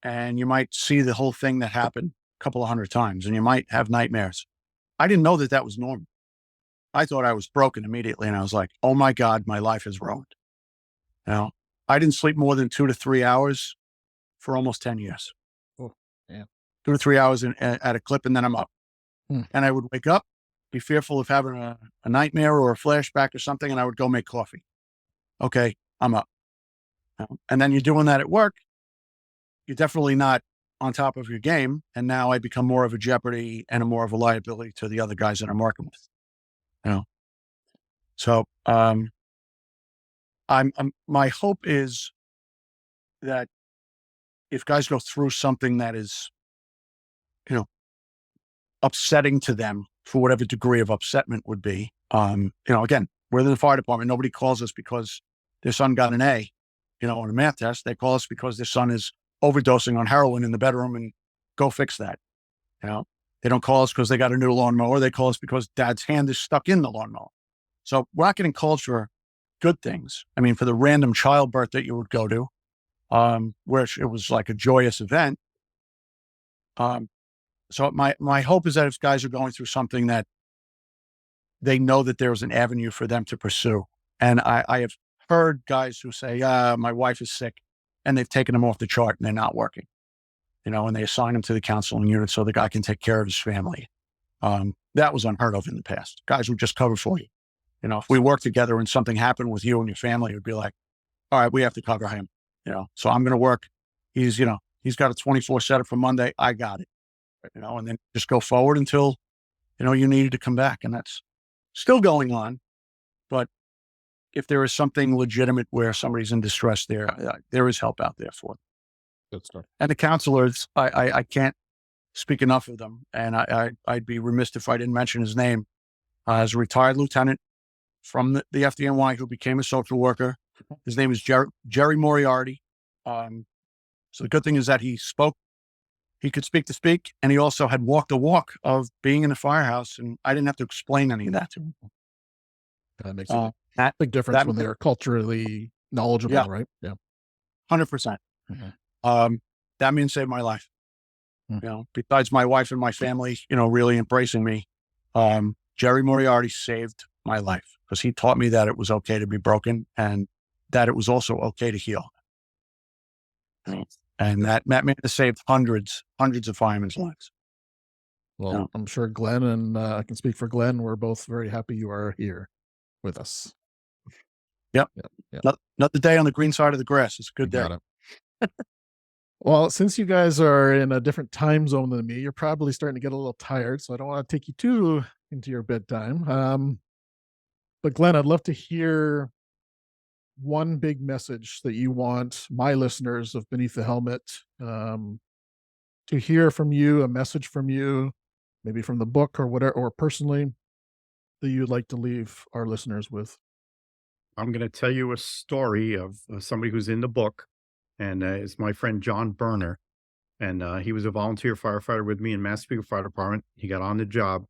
and you might see the whole thing that happened a couple of 100 times and you might have nightmares. I didn't know that was normal. I thought I was broken immediately. And I was like, oh my God, my life is ruined. I didn't sleep more than 2 to 3 hours for almost 10 years. Oh, yeah. 2 to 3 hours at a clip, and then I'm up. And I would wake up, be fearful of having a nightmare or a flashback or something, and I would go make coffee. Okay, I'm up. And then you're doing that at work. You're definitely not on top of your game. And now I become more of a jeopardy and more of a liability to the other guys that I'm working with. So my hope is that if guys go through something that is, upsetting to them, for whatever degree of upsetment would be, again, we're in the fire department. Nobody calls us because their son got an A, on a math test. They call us because their son is overdosing on heroin in the bedroom and go fix that. They don't call us because they got a new lawnmower. They call us because dad's hand is stuck in the lawnmower. So we're not getting calls for good things. I mean, for the random childbirth that you would go to, where it was like a joyous event. So my hope is that if guys are going through something, that they know that there's an avenue for them to pursue. And I have heard guys who say, my wife is sick, and they've taken them off the chart and they're not working, and they assign them to the counseling unit so the guy can take care of his family. That was unheard of in the past. Guys would just cover for you. If we worked together and something happened with you and your family, it would be like, all right, we have to cover him, so I'm going to work. He's got a 24 setup for Monday. I got it, and then just go forward until, you needed to come back. And that's still going on. But if there is something legitimate where somebody's in distress, there is help out there for them. Good stuff. And the counselors, I can't speak enough of them. And I'd be remiss if I didn't mention his name. As a retired lieutenant from the FDNY who became a social worker. His name is Jerry Moriarty. So the good thing is that he spoke He could speak to speak, and he also had walked the walk of being in a firehouse, and I didn't have to explain any of that to him. That makes a That, big difference that, when they're culturally knowledgeable, yeah, right? Yeah. 100%. That man saved my life. Besides my wife and my family, really embracing me, Jerry Moriarty saved my life because he taught me that it was okay to be broken and that it was also okay to heal. And that man has saved hundreds of firemen's lives. Well, I'm sure Glenn and I can speak for Glenn. We're both very happy you are here with us. Yep. Not the day on the green side of the grass. It's a good day. Got it. Well, since you guys are in a different time zone than me, you're probably starting to get a little tired, so I don't want to take you too into your bedtime. But Glenn, I'd love to hear one big message that you want my listeners of Beneath the Helmet to hear from you, a message from you, maybe from the book or whatever, or personally, that you'd like to leave our listeners with. I'm going to tell you a story of somebody who's in the book, and it's my friend John Berner. And he was a volunteer firefighter with me in Massapequa Fire Department. He got on the job.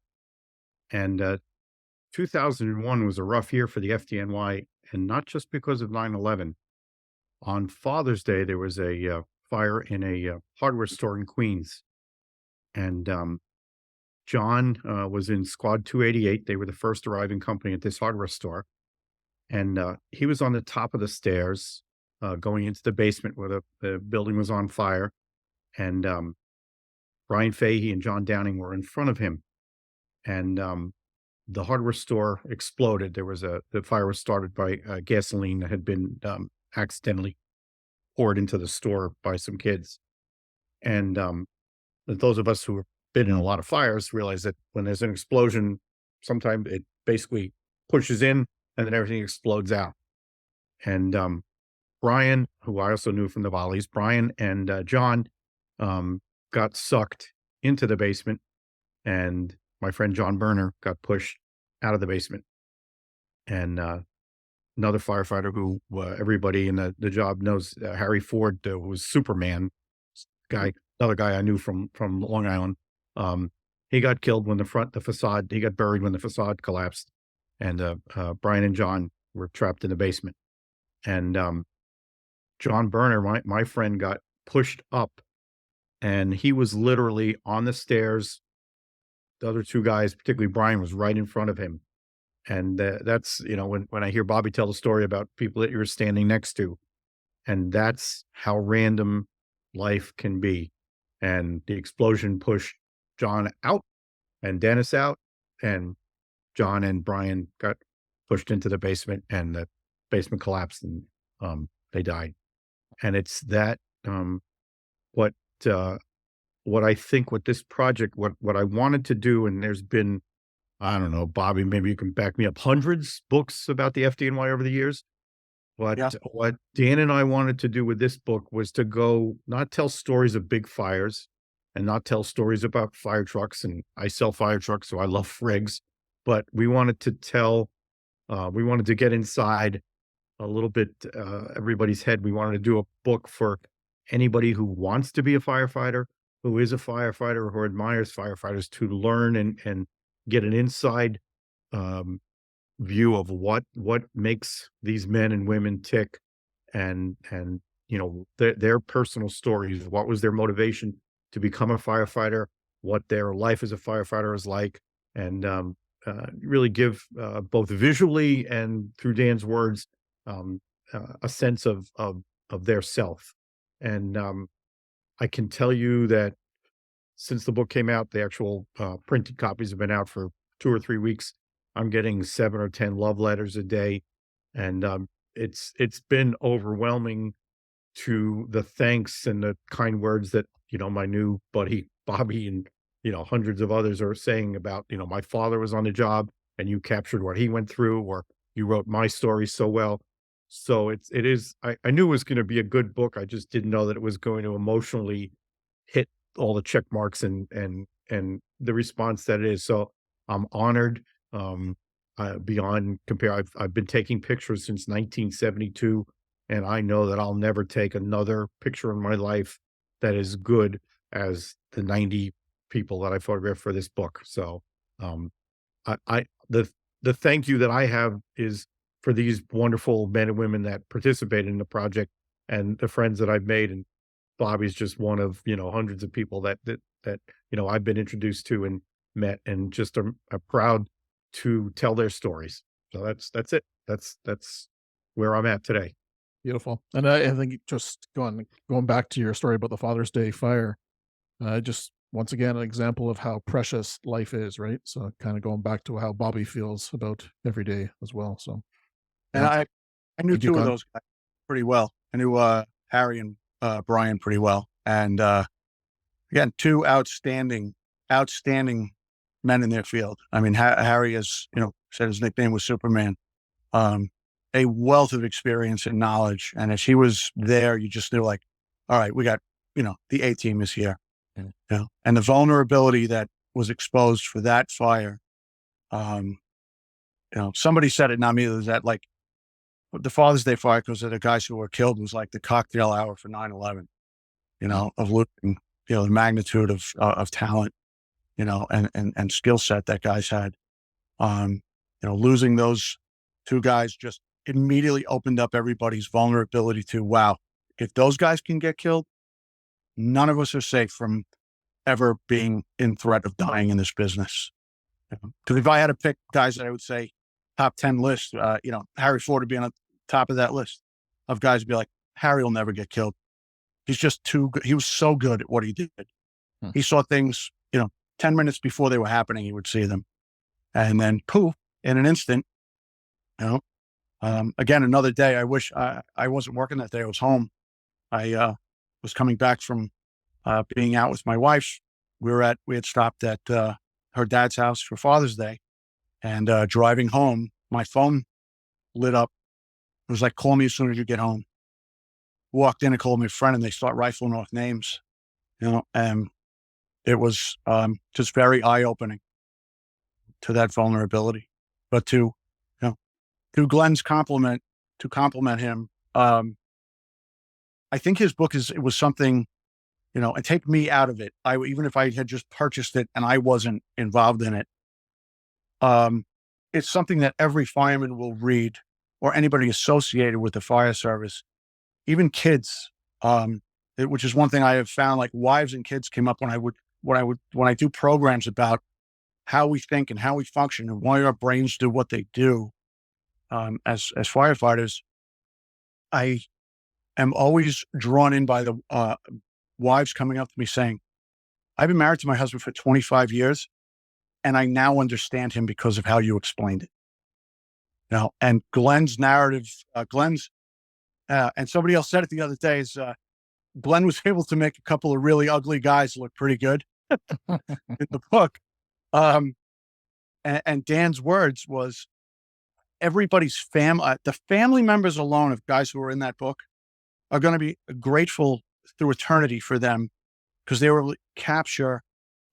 And 2001 was a rough year for the FDNY, and not just because of 9/11. On Father's Day, there was a fire in a hardware store in Queens. And John was in Squad 288. They were the first arriving company at this hardware store. And he was on the top of the stairs going into the basement where the building was on fire. And Brian Fahey and John Downing were in front of him. And the hardware store exploded. The fire was started by gasoline that had been accidentally poured into the store by some kids. And those of us who have been in a lot of fires realize that when there's an explosion, sometimes it basically pushes in and then everything explodes out. And Brian, who I also knew from the volleys, Brian and John got sucked into the basement, and my friend John Berner got pushed out of the basement. And another firefighter who everybody in the job knows, Harry Ford, was Superman guy, another guy I knew from Long Island. He got killed when he got buried when the facade collapsed. And Brian and John were trapped in the basement. And John Berner, my friend, got pushed up, and he was literally on the stairs. The other two guys, particularly Brian, was right in front of him. And that's, when I hear Bobby tell the story about people that you're standing next to, and that's how random life can be. And the explosion pushed John out and Dennis out, and John and Brian got pushed into the basement, and the basement collapsed, and they died. And it's that what I think with this project, what I wanted to do, and there's been, I don't know, Bobby, maybe you can back me up, hundreds books about the FDNY over the years. But what Dan and I wanted to do with this book was to go, not tell stories of big fires and not tell stories about fire trucks. And I sell fire trucks, so I love frigs. But we wanted to get inside a little bit everybody's head. We wanted to do a book for anybody who wants to be a firefighter, who is a firefighter, who admires firefighters, to learn and get an inside view of what makes these men and women tick, and their personal stories. What was their motivation to become a firefighter? What their life as a firefighter is like, and really give both visually and through Dan's words a sense of their self. And I can tell you that since the book came out, the actual printed copies have been out for 2 or 3 weeks. I'm getting 7 or 10 love letters a day, and it's been overwhelming to the thanks and the kind words that my new buddy Bobby and hundreds of others are saying about my father was on the job and you captured what he went through, or you wrote my story so well. So it is. I knew it was going to be a good book. I just didn't know that it was going to emotionally hit all the check marks and the response that it is. So I'm honored beyond compare. I've been taking pictures since 1972, and I know that I'll never take another picture in my life that is good as the 90 people that I photographed for this book. So, the thank you that I have is for these wonderful men and women that participated in the project and the friends that I've made. And Bobby's just one of, hundreds of people that, I've been introduced to and met, and just are proud to tell their stories. So that's it. That's where I'm at today. Beautiful. And I think just going back to your story about the Father's Day fire, just once again, an example of how precious life is, right? So kind of going back to how Bobby feels about every day as well. So, And yeah. I knew Thank you, two of Con. those guys pretty well. I knew Harry and Brian pretty well. And again, two outstanding men in their field. I mean, Harry, as said, his nickname was Superman. A wealth of experience and knowledge. And as he was there, you just knew, like, all right, we got, the A team is here. And the vulnerability that was exposed for that fire. Somebody said it, not me, was that, like, the Father's Day fire, because of the guys who were killed, was like the cocktail hour for 9/11, of looking, the magnitude of talent, and skill set that guys had. Losing those two guys just immediately opened up everybody's vulnerability to, wow, if those guys can get killed, none of us are safe from ever being in threat of dying in this business. Because if I had to pick guys that I would say top 10 list, Harry Ford would be on the top of that list of guys who'd be like, Harry will never get killed. He's just too good. He was so good at what he did. He saw things, 10 minutes before they were happening, he would see them. And then poof, in an instant, again, another day. I wish I wasn't working that day. I was home. I was coming back from being out with my wife. We had stopped at her dad's house for Father's Day, and driving home, my phone lit up. It was like, call me as soon as you get home. Walked in and called my friend, and they start rifling off names, and it was just very eye-opening to that vulnerability. But to Glenn's compliment him, I think his book was something, and take me out of it. Even if I had just purchased it and I wasn't involved in it, it's something that every fireman will read, or anybody associated with the fire service, even kids, which is one thing I have found. Like, wives and kids came up when I do programs about how we think and how we function and why our brains do what they do. As firefighters, I am always drawn in by the wives coming up to me saying, I've been married to my husband for 25 years, and I now understand him because of how you explained it. And Glenn's narrative, and somebody else said it the other day, is Glenn was able to make a couple of really ugly guys look pretty good in the book. And Dan's words was, everybody's the family members alone of guys who were in that book are going to be grateful through eternity for them, because they will capture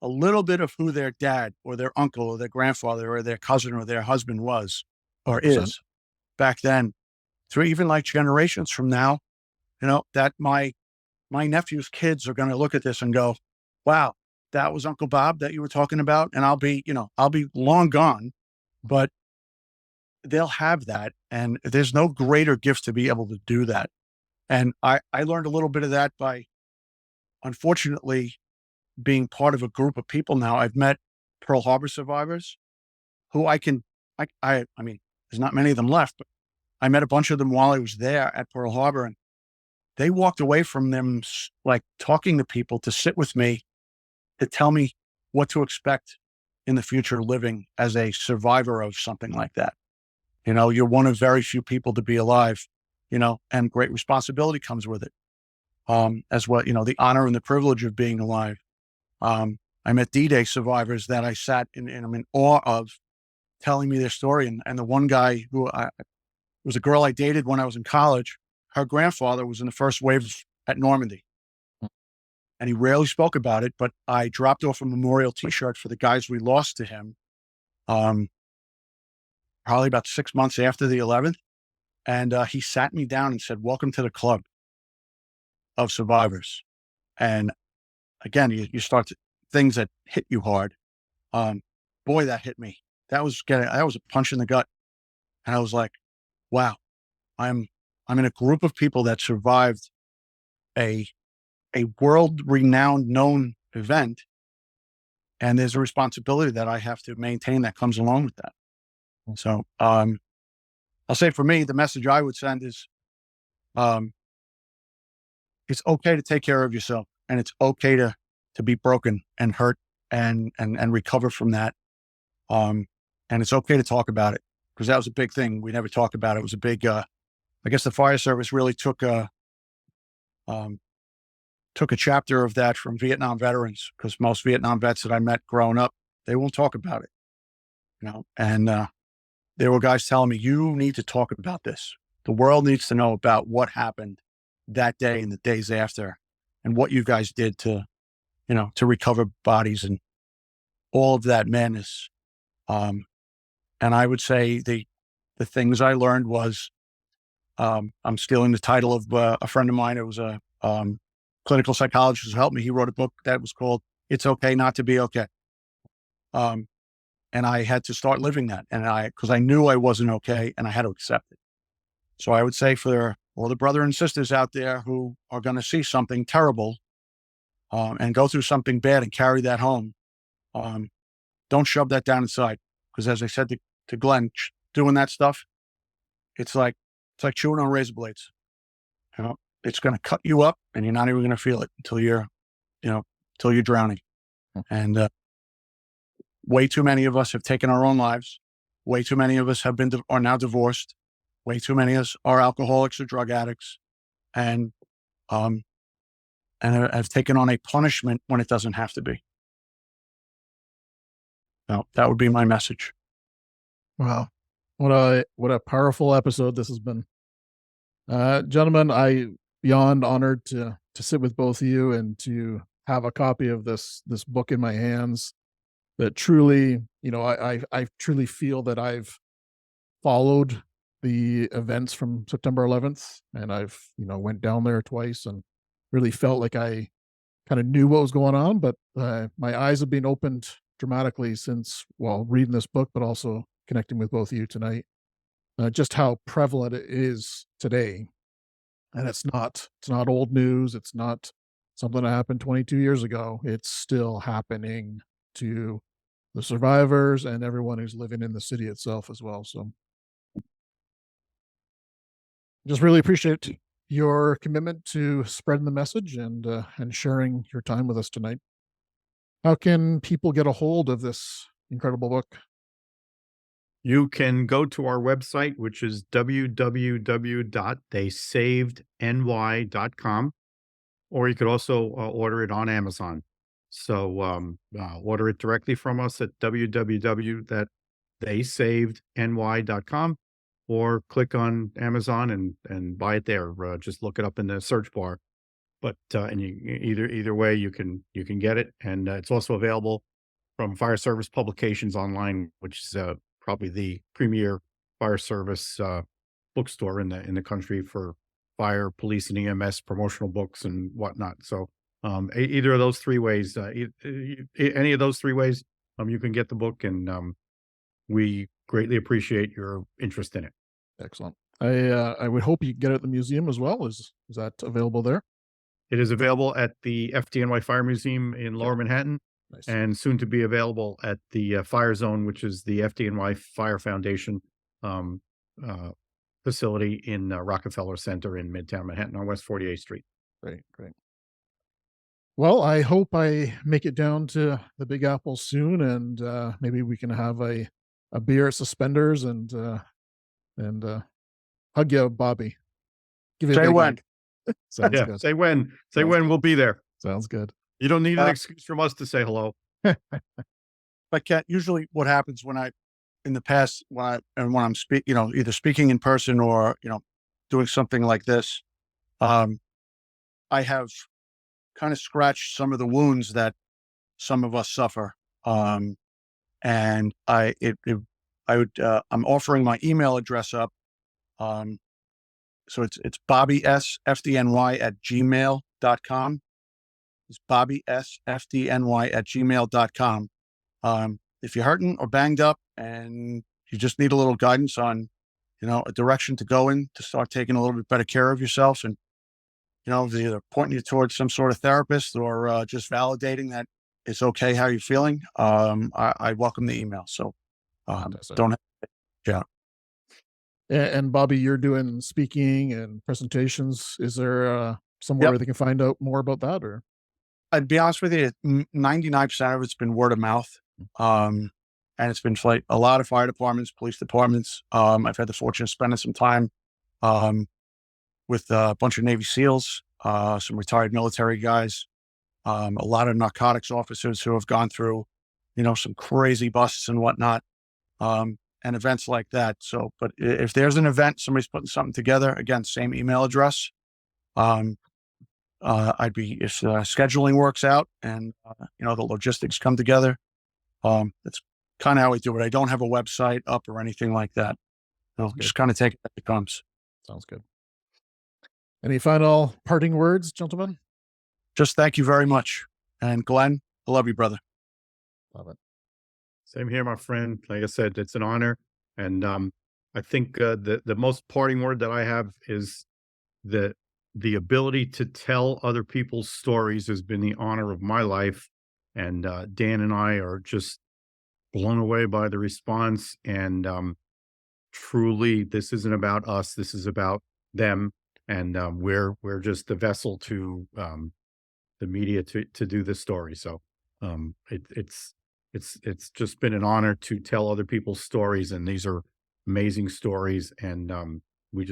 a little bit of who their dad or their uncle or their grandfather or their cousin or their husband was or 100%. is back then, through even like generations from now, that my nephew's kids are going to look at this and go, wow, that was Uncle Bob that you were talking about. And I'll be long gone, but they'll have that. And there's no greater gift to be able to do that. And I learned a little bit of that by, unfortunately, being part of a group of people now. I've met Pearl Harbor survivors who I mean, there's not many of them left, but I met a bunch of them while I was there at Pearl Harbor, and they walked away from them, like, talking to people to sit with me, to tell me what to expect in the future living as a survivor of something like that. You're one of very few people to be alive, and great responsibility comes with it. As well, the honor and the privilege of being alive. I met D-Day survivors that I sat I'm in awe of, telling me their story. And the one guy who was a girl I dated when I was in college, her grandfather was in the first wave at Normandy. And he rarely spoke about it, but I dropped off a memorial T-shirt for the guys we lost to him, probably about 6 months after the 11th. And he sat me down and said, welcome to the club of survivors. And again, you start to, things that hit you hard. Boy, that hit me. That was a punch in the gut. And I was like, wow, I'm in a group of people that survived a world renowned known event. And there's a responsibility that I have to maintain that comes along with that. So, I'll say for me, the message I would send is, it's okay to take care of yourself, and it's okay to be broken and hurt and recover from that. And it's okay to talk about it, because that was a big thing. We never talked about it. It was a big, I guess the fire service really took a chapter of that from Vietnam veterans, because most Vietnam vets that I met growing up, they won't talk about it, and, there were guys telling me, you need to talk about this. The world needs to know about what happened that day and the days after, and what you guys did to recover bodies and all of that madness. And I would say the things I learned was, I'm stealing the title of a friend of mine. It was a clinical psychologist who helped me. He wrote a book that was called "It's Okay Not to Be Okay." And I had to start living that, because I knew I wasn't okay, and I had to accept it. So I would say for all the brothers and sisters out there who are going to see something terrible, and go through something bad and carry that home, don't shove that down inside. Because as I said to Glenn, doing that stuff, it's like chewing on razor blades. It's going to cut you up, and you're not even going to feel it until you're drowning. And way too many of us have taken our own lives. Way too many of us are now divorced. Way too many of us are alcoholics or drug addicts, and have taken on a punishment when it doesn't have to be. No, that would be my message. Wow. What a powerful episode this has been. Gentlemen, I beyond honored to sit with both of you and to have a copy of this book in my hands that truly, I truly feel that I've followed the events from September 11th, and I've, went down there twice and really felt like I kind of knew what was going on, but my eyes have been opened dramatically since, reading this book, but also connecting with both of you tonight. Just how prevalent it is today. And it's not old news. It's not something that happened 22 years ago. It's still happening to the survivors and everyone who's living in the city itself as well. So just really appreciate your commitment to spreading the message and sharing your time with us tonight. How can people get a hold of this incredible book? You can go to our website, which is www.theysavedny.com, or you could also order it on Amazon. So order it directly from us at www.theysavedny.com, or click on Amazon and buy it there. Just look it up in the search bar. But and either way, you can get it, and it's also available from Fire Service Publications online, which is probably the premier fire service bookstore in the country for fire, police, and EMS promotional books and whatnot. So either of those three ways, any of those three ways, you can get the book, and we greatly appreciate your interest in it. Excellent. I would hope you can get it at the museum as well. Is that available there? It is available at the FDNY Fire Museum in Lower Manhattan. Nice. And soon to be available at the Fire Zone, which is the FDNY Fire Foundation facility in Rockefeller Center in Midtown Manhattan on West 48th Street. Great. Well, I hope I make it down to the Big Apple soon, and maybe we can have a beer at Suspenders and hug you, Bobby. Give you Say when. Sounds good. Say when. Say when. We'll be there. Sounds good. You don't need an excuse from us to say hello. But Kat, usually what happens when in the past, when I'm either speaking in person or, doing something like this, I have kind of scratched some of the wounds that some of us suffer. And I'm offering my email address up. So it's Bobby S. FDNY @gmail.com. It's Bobby S. FDNY@gmail.com. If you're hurting or banged up and you just need a little guidance on, a direction to go in to start taking a little bit better care of yourself, and, either pointing you towards some sort of therapist or just validating that it's okay how you're feeling, I welcome the email. So don't yeah. And Bobby, you're doing speaking and presentations. Is there somewhere where they can find out more about that? Or I'd be honest with you, 99% of it's been word of mouth. And it's been like a lot of fire departments, police departments. I've had the fortune of spending some time with a bunch of Navy SEALs, some retired military guys, a lot of narcotics officers who have gone through, some crazy busts and whatnot, and events like that. So, but if there's an event, somebody's putting something together, again, same email address. I'd be, if scheduling works out and, the logistics come together, that's kind of how we do it. I don't have a website up or anything like that. I'll just kind of take it as it comes. Sounds good. Any final parting words, gentlemen? Just thank you very much. And Glenn, I love you, brother. Love it. Same here, my friend. Like I said, it's an honor. And I think the most parting word that I have is the ability to tell other people's stories has been the honor of my life. And Dan and I are just blown away by the response. And truly, this isn't about us. This is about them. And we're just the vessel to the media to do this story. So it's just been an honor to tell other people's stories. And these are amazing stories. And we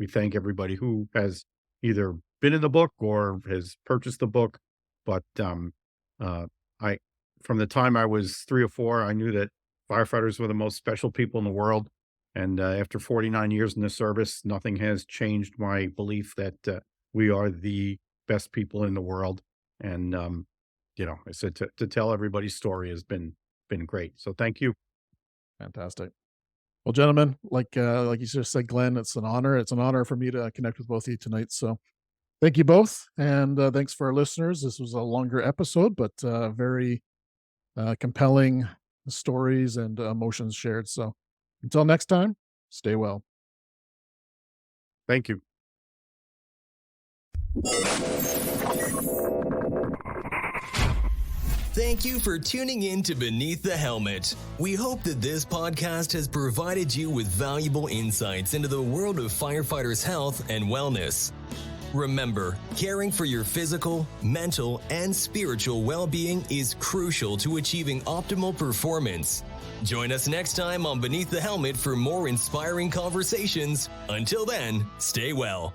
thank everybody who has either been in the book or has purchased the book. But from the time I was 3 or 4, I knew that firefighters were the most special people in the world. And after 49 years in the service, nothing has changed my belief that we are the best people in the world. And, I said to tell everybody's story has been great. So thank you. Fantastic. Well, gentlemen, like you just said, Glenn, it's an honor. It's an honor for me to connect with both of you tonight. So thank you both. And thanks for our listeners. This was a longer episode, but very compelling stories and emotions shared. So until next time, stay well. Thank you. Thank you for tuning in to Beneath the Helmet. We hope that this podcast has provided you with valuable insights into the world of firefighters' health and wellness. Remember, caring for your physical, mental, and spiritual well-being is crucial to achieving optimal performance. Join us next time on Beneath the Helmet for more inspiring conversations. Until then, stay well.